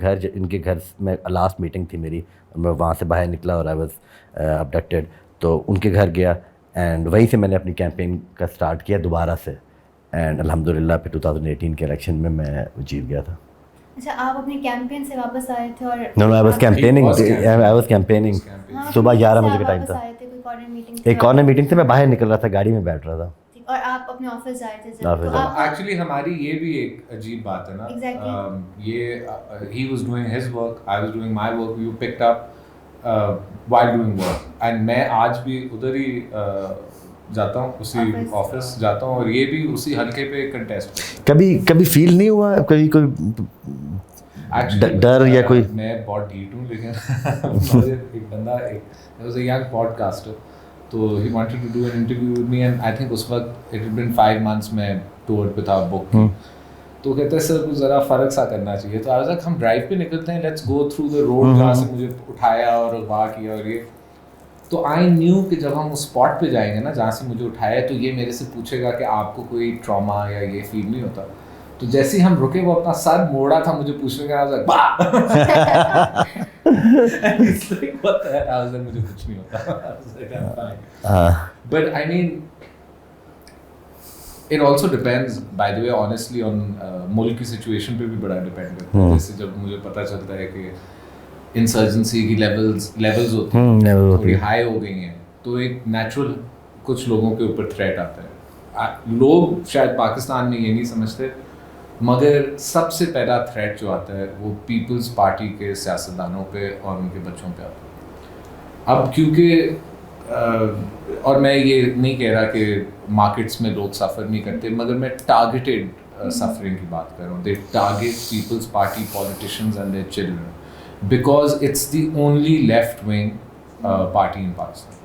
گھر میں لاسٹ میٹنگ تھی میری, اور میں وہاں سے باہر نکلا اور آئی واز ابڈکٹیڈ. تو ان کے گھر گیا اینڈ وہیں سے میں نے اپنی کیمپین کا اسٹارٹ کیا دوبارہ سے, اینڈ الحمدللہ پھر 2018 کے الیکشن میں جیت گیا تھا. اچھا آپ اپنی کیمپین سے واپس آئے تھے؟ اور نو آئی واز کیمپیننگ صبح 11 بجے کا ٹائم تھا. ایک کارنر میٹنگ سے میں باہر نکل رہا تھا, گاڑی میں بیٹھ رہا تھا. اور آپ اپنے آفس آئے تھے؟ ایکچولی ہماری یہ بھی ایک عجیب بات ہے نا, یہ he was doing his work, I was doing my work, you picked up while doing work, and میں آج بھی ادھر ہی جاتا ہوں, اسی آفس جاتا ہوں, اور یہ بھی اسی حلقے پہ کنٹیسٹ. کبھی فیل نہیں ہوا, کوئی ڈر یا کوئی؟ میں بہت ڈھیٹ ہوں لیکن مجھے ایک بندہ there was a young podcaster تو he wanted to do an interview with me and I think اس وقت it had been 5 months میں ٹور پہ تھا بک کی تو کہتے ہیں سر کچھ ذرا فرق سا کرنا چاہیے تو آج تک ہم ڈرائیو پہ نکلتے ہیں let's go through the road جہاں سے مجھے اٹھایا اور اغوا کیا اور یہ تو آئی نیو کہ جب ہم اس اسپاٹ پہ جائیں گے نا جہاں سے مجھے اٹھایا تو یہ میرے سے پوچھے گا کہ آپ کو کوئی ٹراما یا یہ فیل نہیں ہوتا تو جیسے ہی ہم رکے وہ اپنا سر موڑا تھا مجھے پوچھنے کا مجھے کچھ نہیں ہوتا but I mean it also depends by the way honestly on ملک کی سچویشن پہ بھی بڑا ڈپینڈ کرتا ہے جیسے جب مجھے پتہ چلتا ہے کہ انسرجنسی کی لیولز ہوتی ہیں تھوڑی ہائی ہو گئی ہیں تو ایک نیچرل کچھ لوگوں کے اوپر تھریٹ آتا ہے لوگ شاید پاکستان میں یہ نہیں سمجھتے مگر سب سے پہلا تھریٹ جو آتا ہے وہ پیپلز پارٹی کے سیاستدانوں پہ اور ان کے بچوں پہ آتا ہے اب کیونکہ اور میں یہ نہیں کہہ رہا کہ مارکیٹس میں لوگ سفر نہیں کرتے مگر میں ٹارگیٹڈ سفرنگ کی بات کر رہا ہوں they target Peoples Party politicians and their children because it's the only left wing party in Pakistan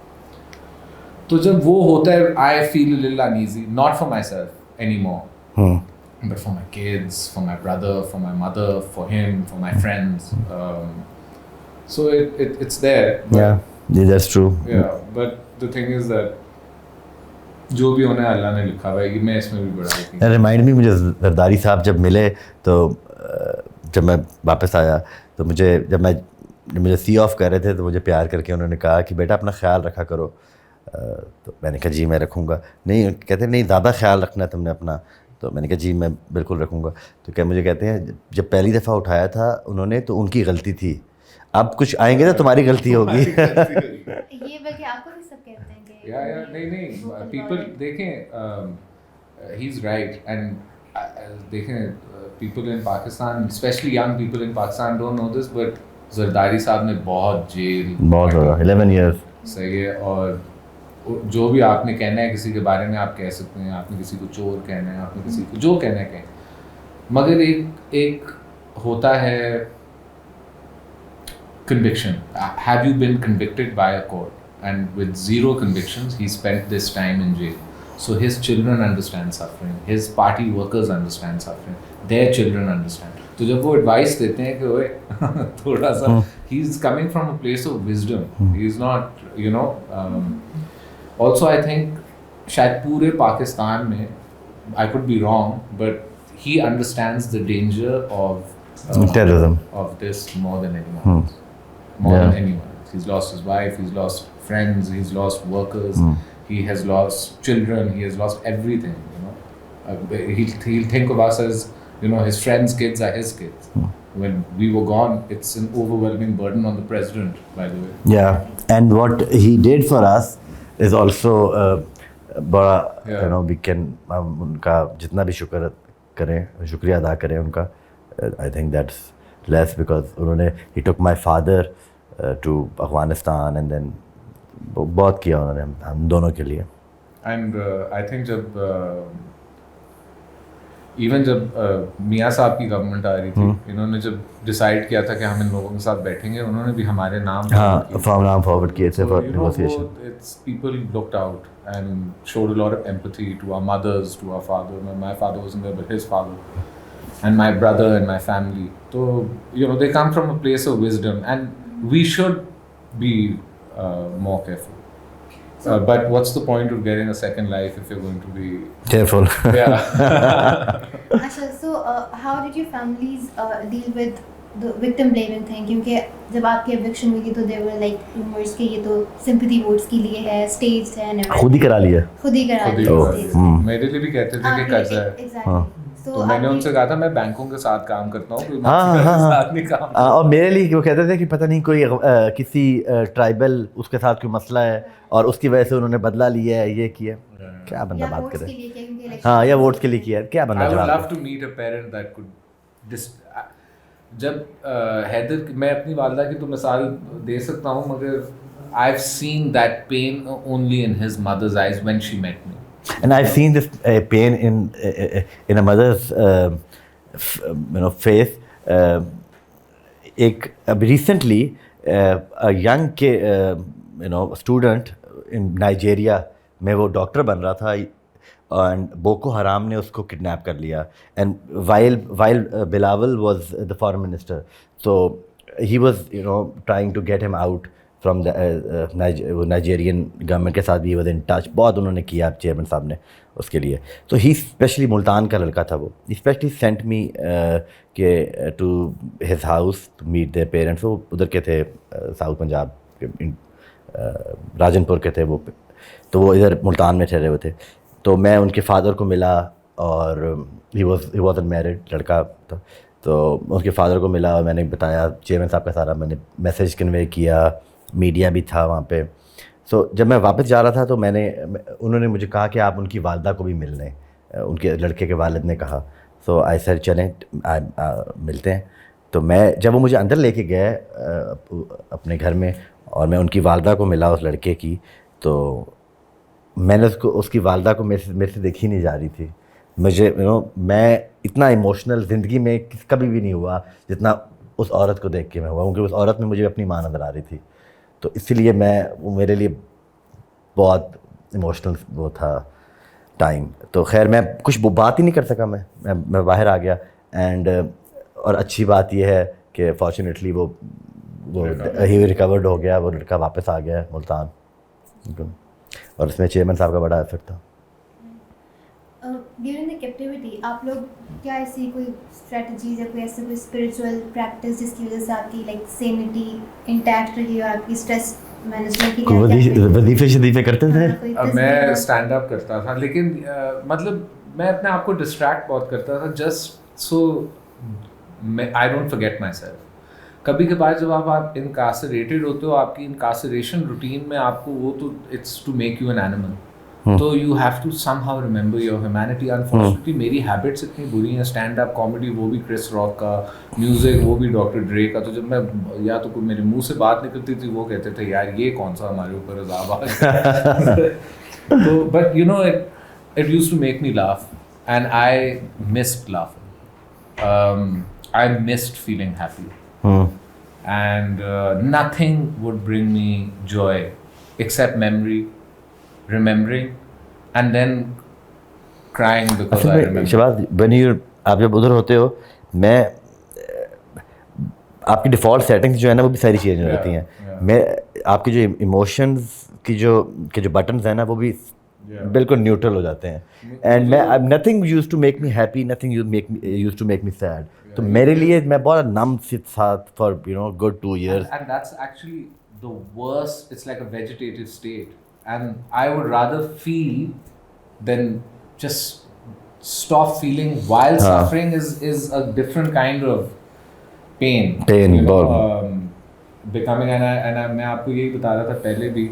تو جب وہ ہوتا ہے I feel a little uneasy not for myself anymore but for my kids, for my brother, for my mother, for him, for my friends. So it's there. Yeah, that's true. Yeah, but the thing is that جو بھی ہونا ہے اللہ نے لکھا ہوا ہے کہ میں اس میں بھی بڑا یقین ریمائنڈ می مجھے زرداری صاحب جب ملے تو جب میں واپس آیا تو جب مجھے سی آف کر رہے تھے تو مجھے پیار کر کے انہوں نے کہا کہ بیٹا اپنا خیال رکھا کرو تو میں نے کہا جی میں رکھوں گا نہیں کہتے نہیں زیادہ خیال رکھنا ہے تم نے اپنا تو میں نے کہا جی میں بالکل رکھوں گا تو کیا مجھے کہتے ہیں جب پہلی دفعہ اٹھایا تھا انہوں نے تو ان کی غلطی تھی اب کچھ آئیں گے تو تمہاری غلطی ہوگی یہ بلکہ آپ کو بھی سب کہتے ہیں کہ نہیں پیپل دیکھیں ہی از رائٹ اینڈ دیکھیں people in Pakistan especially young people in Pakistan don't know this but Zardari sahab نے بہت جیل بہت 11 ایئرس صحیح ہے اور جو بھی آپ نے کہنا ہے کسی کے بارے میں آپ کہہ سکتے ہیں آپ نے کسی کو چور کہنا ہے آپ نے کسی کو جو کہنا ہے کہیں مگر ایک ہوتا ہے conviction have you been convicted by a court and with zero convictions he spent this time in jail so his children understand suffering his party workers understand suffering their children understand تو جب وہ ایڈوائس دیتے ہیں کہ اوے تھوڑا سا he is coming from a place of wisdom he is not you know also I think شاید پورے پاکستان میں I could be wrong but he understands the danger of terrorism of this more than anyone else. Than anyone. He's lost his wife, he's lost friends, he's lost workers, he has lost children, he has lost everything, you know. He'll think of us as, you know, his friends' kids are his kids. When we were gone, it's an overwhelming burden on the president, by the way. Yeah, and what he did for us is also بڑا you know we can ان کا جتنا بھی شکر کریں شکریہ ادا کریں ان کا I think that's less because انہوں نے he took my father to Afghanistan and then بہت کیا انہوں نے ہم دونوں کے لیے and I think جب ایون جب میاں صاحب کی گورنمنٹ آ رہی تھی انہوں نے جب ڈیسائیڈ کیا تھا کہ ہم ان لوگوں کے ساتھ بیٹھیں گے انہوں نے بھی ہمارے نام فارورڈ کیے تھے for negotiation people looked out and showed a lot of empathy to our mothers, to our father. My father wasn't there but his father and my brother and my family. So you know they come from a place of wisdom and we should be more careful. But what's the point of getting a second life if you're going to be careful? Yeah. Asha, so how did your families deal with the victim blaming thing? کیونکہ جب آپ کی ایوکشن ہوئی تھی تو they were like rumors کہ یہ تو sympathy votes کے لیے ہے, staged ہے, خود ہی کرا لیا میرے لیے بھی کہتے تھے کہ قرضہ ہے تو میں نے ان سے کہا تھا میں بینکوں کے ساتھ کام کرتا ہوں اور میرے لیے وہ کہتے تھے کہ پتہ نہیں کوئی کسی ٹرائبل اس کے ساتھ کوئی مسئلہ ہے اور اس کی وجہ سے انہوں نے بدلہ لیا ہے یہ کیا کیا بندہ بات کرے ہاں یا ووٹس کے لیے کیا کیا بندہ جواب جب حیدر میں اپنی والدہ کی تو مثال دے سکتا ہوں مگر I've seen that pain only in his mother's eyes when she met me. And I've seen this pain in a mother's face ایک ابھی ریسنٹلی ینگ کے اسٹوڈنٹ ان نائجیریا میں وہ ڈاکٹر بن رہا تھا اینڈ بوکو حرام نے اس کو کڈنیپ کر لیا and while Bilawal was the foreign minister so he was trying to get him out from Nigerian government کے ساتھ بھی واز ان ٹچ بہت انہوں نے کیا چیئرمین صاحب نے اس کے لیے. تو ہی اسپیشلی ملتان کا لڑکا تھا وہ اسپیشلی سینٹ می کہ to his house to meet their parents. وہ ادھر کے تھے ساؤتھ پنجاب کے راجن پور کے تھے وہ, تو وہ ادھر ملتان میں ٹھہرے ہوئے تھے. تو میں ان کے فادر کو ملا اور ہی واز ان میرڈ لڑکا تھا. تو اس کے فادر کو ملا اور میں نے بتایا چیئرمین صاحب کا سارا, میں نے میسیج کنوے کیا, میڈیا بھی تھا وہاں پہ. سو جب میں واپس جا رہا تھا تو انہوں نے مجھے کہا کہ آپ ان کی والدہ کو بھی مل لیں, ان کے لڑکے کے والد نے کہا. سو آئی سر چلیں ملتے ہیں. تو جب وہ مجھے اندر لے کے گئے اپنے گھر میں اور میں ان کی والدہ کو ملا اس لڑکے کی, تو میں نے اس کی والدہ کو میرے سے دیکھی نہیں جا رہی تھی. مجھے میں اتنا ایموشنل زندگی میں کبھی بھی نہیں ہوا جتنا اس عورت کو دیکھ کے میں ہوا, کیونکہ اس عورت میں مجھے اپنی ماں نظر آ رہی تھی. تو اسی لیے وہ میرے لیے بہت ایموشنل وہ تھا ٹائم. تو خیر میں کچھ بات ہی نہیں کر سکا, میں باہر آ گیا. اینڈ اور اچھی بات یہ ہے کہ فارچونیٹلی وہ ہی ریکورڈ ہو گیا, وہ لڑکا واپس آ گیا ملتان, اور اس میں چیئرمین صاحب کا بڑا ایفرٹ تھا. ڈیورنگ دا کیپٹیوٹی آپ لوگ کیا ایسی کوئی اسٹریٹجیز یا کوئی ایسے کوئی اسپریچول پریکٹس جس کی وجہ سے آپ کی لائک سینٹی انٹیکٹ رہی ہو, آپ کی اسٹریس مینجمنٹ کی وظیفے شدیفے کرتے تھے؟ میں اسٹینڈ اپ کرتا تھا, لیکن مطلب میں اپنے آپ کو ڈسٹریکٹ بہت کرتا تھا just so I don't forget my self. کبھی کبھار جب آپ انکارسریٹڈ ہوتے ہو, آپ کی انکارسریشن روٹین میں آپ کو وہ تو it's to make you an animal, تو you have to somehow remember your humanity. Unfortunately میری ہیبٹس اتنی بری ہیں, اسٹینڈ اپ کامیڈی وہ بھی کرس راک کا, میوزک وہ بھی ڈاکٹر ڈرے کا. تو جب میں یا تو کوئی میرے منہ سے بات نکلتی تھی وہ کہتے تھے یار یہ کون سا ہمارے اوپر عذاب آ گیا. تو but you know it used to make me laugh and I missed laughing, I missed feeling happy. And nothing would bring me joy except memory, remembering, and then crying because I remember. Shehbaz آپ جب ادھر ہوتے ہو, میں آپ کی ڈیفالٹ سیٹنگز جو ہے نا وہ بھی ساری چینج ہو جاتی ہیں. میں آپ کی جو ایموشنز کی جو بٹنز ہیں نا وہ بھی بالکل نیوٹرل ہو جاتے ہیں. And nothing used to make me happy, nothing used to make me sad. تو میرے لیے میں بہت نم سی تھا for good 2 years. And that's actually the worst. It's like a vegetative state, and I would rather feel than just stop feeling while suffering is a different kind of pain. You know, becoming and میں آپ کو یہی بتا رہا تھا پہلے بھی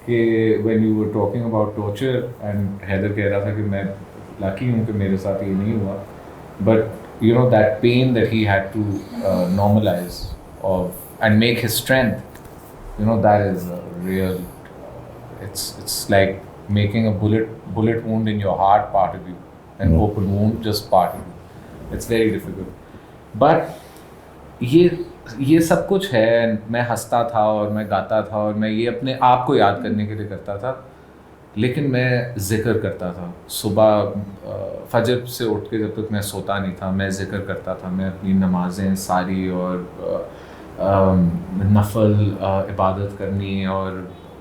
کہ when you were talking about torture and Haider کہہ رہا تھا کہ میں lucky ہوں کہ میرے ساتھ یہ نہیں ہوا, but you know that pain that he had to normalize and make his strength, you know, that is a real it's like making a bullet wound in your heart part of you, an open wound just part of you. It's very difficult, but یہ سب کچھ ہے. میں ہنستا تھا اور میں گاتا تھا اور میں یہ اپنے آپ کو یاد کرنے کے لیے کرتا تھا, لیکن میں ذکر کرتا تھا. صبح فجر سے اٹھ کے جب تک میں سوتا نہیں تھا میں ذکر کرتا تھا. میں اپنی نمازیں ساری اور نفل عبادت کرنی, اور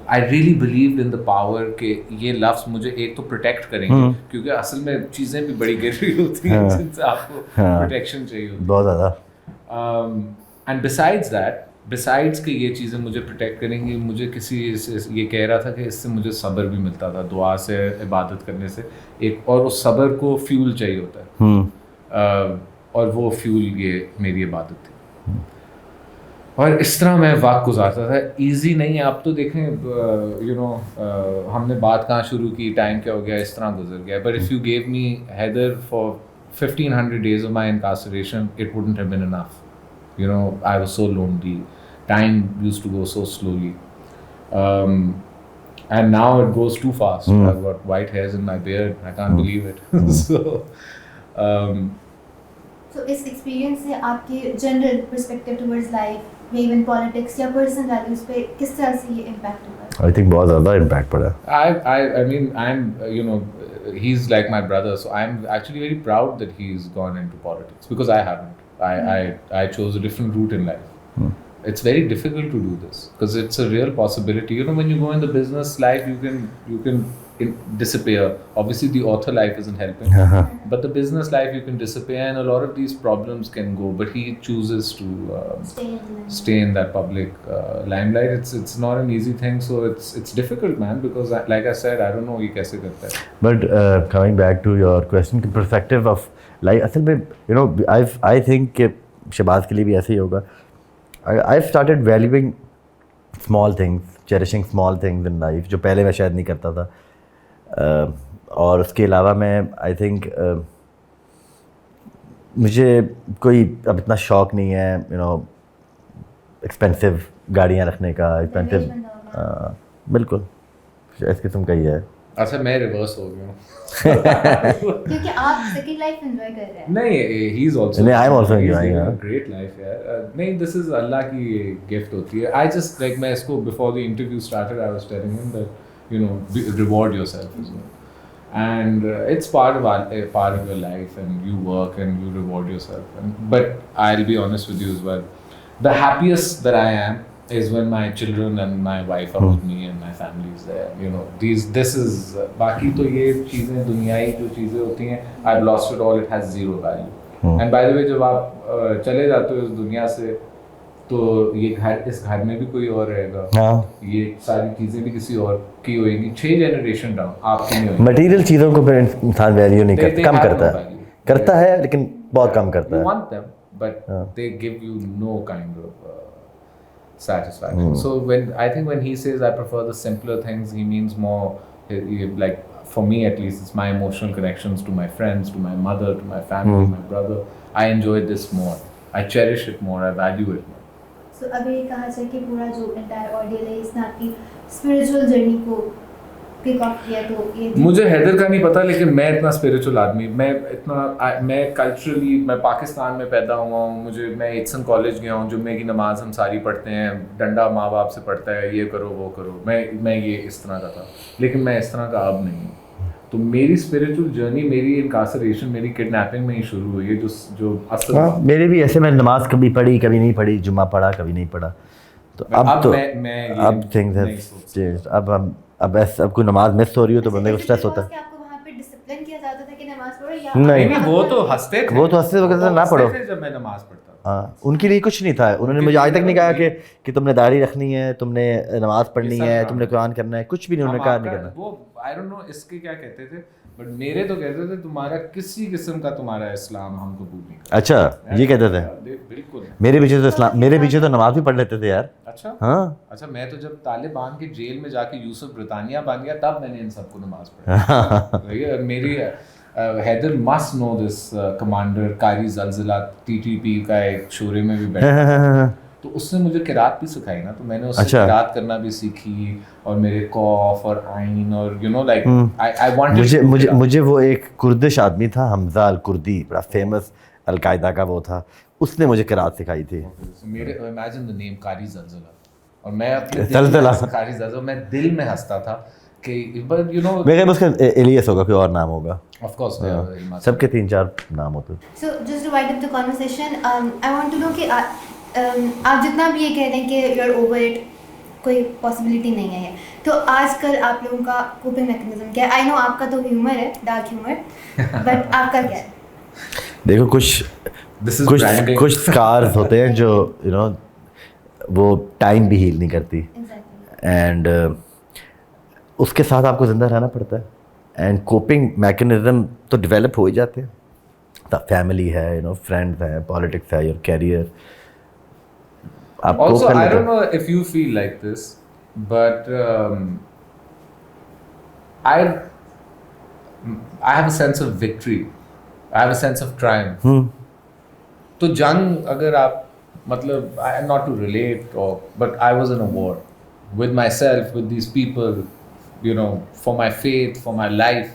I really believed in the power کہ یہ لفظ مجھے ایک تو پروٹیکٹ کریں گے, کیونکہ اصل میں چیزیں بھی بڑی گر رہی ہوتی ہیں جن سے آپ کو پروٹیکشن چاہیے ہوتی ہے بہت زیادہ. اینڈ بسائڈس کہ یہ چیزیں مجھے پروٹیکٹ کریں گی, مجھے کسی یہ کہہ رہا تھا کہ اس سے مجھے صبر بھی ملتا تھا, دعا سے عبادت کرنے سے ایک, اور اس صبر کو فیول چاہیے ہوتا ہے, اور وہ فیول یہ میری عبادت تھی. اور اس طرح میں وقت گزارتا تھا. ایزی نہیں ہے. اب تو دیکھیں یو نو ہم نے بات کہاں شروع کی, ٹائم کیا ہو گیا, اس طرح گزر گیا. But if you give me Haider for 1500 days of my incarceration, it wouldn't have been enough. You know, I was so lonely. Time used to go so slowly. And now it goes too fast. I've got white hairs in my beard. I can't believe it. So, So اس ایکسپیرینس سے آپ کے جنرل پرسپیکٹیو ٹورڈز لائف یا ایون پالیٹکس یا پرسنل ویلیوز پہ کس طرح سے یہ امپیکٹ ہوا؟ آئی تھنک بہت زیادہ امپیکٹ پڑا. I mean, he's like my brother, so I'm actually very proud that he's gone into politics because I haven't. I chose a different route in life. It's very difficult to do this because it's a real possibility. When you go in the business life, you can disappear. Obviously, the author life isn't helping, but the business life you can disappear, and a lot of these problems can go. But he chooses to stay in that public limelight. It's not an easy thing, so it's difficult, man. Because like I said, I don't know he kaise karta hai. But coming back to your question, the perspective of life, اصل میں I think کہ شہباز کے لیے بھی ایسے ہی ہوگا. I've started valuing small things, cherishing small things in life جو پہلے میں شاید نہیں کرتا تھا. اور اس کے علاوہ میں آئی تھنک مجھے کوئی اب اتنا شوق نہیں ہے ایکسپینسو گاڑیاں رکھنے کا. ایکسپینسو بالکل اس قسم کا ہی ہے. اچھا میں ریورس ہو گیا ہوں کیونکہ آپ سیکنڈ لائف انجوائے کر رہے ہیں. نہیں ہی از آلسو نہیں, I am also enjoying great life یار. نہیں دس از اللہ کی گفٹ ہوتی ہے. آئی جسٹ لائک میں اس کو before the interview started I was telling him that reward yourself as well and it's part of your life and you work and you reward yourself. But I'll be honest with you as well, the happiest that I am is when my children and my wife are with me and my family is there. This is باقی تو یہ چیزیں دنیائی جو چیزیں ہوتی ہیں I've lost it all, it has zero value. And by the way جب آپ چلے جاتے ہو اس دنیا سے تو یہ اس گھر میں بھی کوئی اور رہے گا, یہ ساری چیزیں بھی کسی اور کی ہوئیں گی. 6 جنریشن ڈاؤن آپ کی نہیں ہوئی. مٹیریل چیزوں کو پھر انسان ویلیو نہیں کرتا, کم کرتا ہے لیکن بہت کم کرتا ہے. You want them, but they give you no kind of satisfaction. So when he says I prefer the simpler things, he means more like for me at least it's my emotional connections to my friends, to my mother, to my family, my brother. I enjoy this more, I cherish it more, I value it more. So ابھی کہا جائے کہ پورا جو انٹائر آڈیو ہے اس نے آپ کی اسپریچول جرنی کو کک آف کیا, تو یہ مجھے حیدر کا نہیں پتا لیکن میں اتنا اسپریچول آدمی, میں کلچرلی میں پاکستان میں پیدا ہوا ہوں. میں ایٹسن کالج گیا ہوں, جمعے کی نماز ہم ساری پڑھتے ہیں, ڈنڈا ماں باپ سے پڑھتا ہے, یہ کرو وہ کرو. میں یہ اس طرح کا تھا لیکن میں اس طرح کا اب نہیں ہوں. تو میری اسپریچول جرنی میری انکارسریشن میری کڈنیپنگ میں ہی شروع ہوئی ہے. جو اصل میرے بھی ایسے, میں نماز کبھی پڑھی کبھی نہیں پڑھی, جمعہ پڑھا کبھی نہیں پڑھا. تو اب تھنگز ہیو چینجڈ. اب کوئی نماز مس ہو رہی ہو تو بندے کو اسٹریس ہوتا ہے. آپ کو وہاں پہ ڈسپلن کیا جاتا تھا کہ نماز پڑھو یا نہیں, وہ تو ہنستے وقت نہ پڑھو. جب میں نماز پڑھتا ہاں, ان کے لیے کچھ نہیں تھا. انہوں نے مجھے آج تک نہیں کہا کہ تم نے داڑھی رکھنی ہے, تم نے نماز پڑھنی ہے, تم نے قرآن کرنا ہے, کچھ بھی نہیں. انہوں نے کہا نہیں کرنا. وہ آئی ڈونٹ نو اس کے کیا کہتے تھے, بٹ میرے تو کہتے تھے تمہارا کسی قسم کا تمہارا اسلام ہم قبول نہیں کرتے. اچھا یہ کہتے تھے. بالکل. میرے پیچھے تو نماز بھی پڑھ لیتے تھے یار. اچھا ہاں. اچھا میں تو جب طالبان کے جیل میں جا کے یوسف برطانیہ بن گیا تب میں نے ان سب کو نماز پڑھی. میری حیدر مسٹ نو دس کمانڈر قاری زلزلہ TTP کا ایک شورے میں بھی بیٹھا, تو اس نے مجھے قرات بھی سکھائی نا, تو میں نے اس سے قرات کرنا بھی سیکھی, اور میرے قوف اور عین اور لائک آئی وانٹڈ. مجھے وہ ایک کردش آدمی تھا حمزہ الکردی, بڑا فیمس القاعدہ کا وہ تھا, اس نے مجھے قرات سکھائی تھی. میرے امیجن دا نیم قاری زلزلہ, اور میں اپنے قاری زلزلہ میں دل میں ہنستا تھا کہ میرے اس کا ایلیس ہوگا, کوئی اور نام ہوگا. آف کورس سب کے 3-4 نام ہوتے. So just to wind up the conversation, I want to know کہ آپ جتنا بھی یہ کہہ رہے ہیں کہ یو آر اوور اٹ, کوئی پاسبلٹی نہیں ہے, تو آج کل آپ لوگوں کا کوپنگ میکنزم کیا ہے؟ آئی نو آپ کا تو ہیومر ہے, ڈارک ہیومر, بٹ آپ کا کیا ہے؟ دیکھو کچھ اسکارز ہوتے ہیں جو وہ ٹائم بھی ہیل نہیں کرتی, اینڈ اس کے ساتھ آپ کو زندہ رہنا پڑتا ہے. اینڈ کوپنگ میکنزم تو ڈیولپ ہو ہی جاتے ہیں. فیملی ہے, فرینڈز ہیں, پالیٹکس ہے, your career. Also, I don't know if you feel like this, but I have a sense of victory. I have a sense of triumph. تو جنگ اگر آپ مطلب not to relate, but I was in a war with myself, with these people, for my faith, for my life.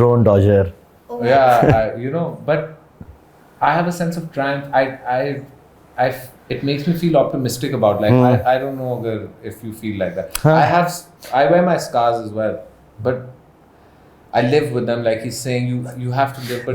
drone dodger. Yeah, you know, but I have a sense of triumph. It makes me feel optimistic about life. I don't know if you feel like that. I wear my scars as well, but I live with them. Like he's saying, you have to live. But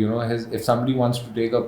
you know, if somebody wants to take a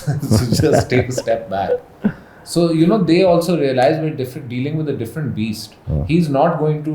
so just take a step back. So you know, they also realize we're dealing with a different beast. He's not going to,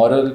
moral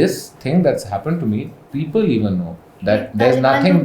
this thing that's happened to me, people even know that there's nothing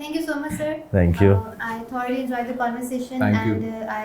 Thank you so much sir. Thank you. I thoroughly enjoyed the conversation. Thank you. And I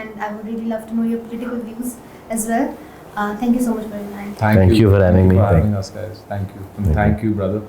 and I would really love to know your political views as well. Thank you so much for your time. Thank you for having me. Thank you for having us guys. Thank you. Thank you brother.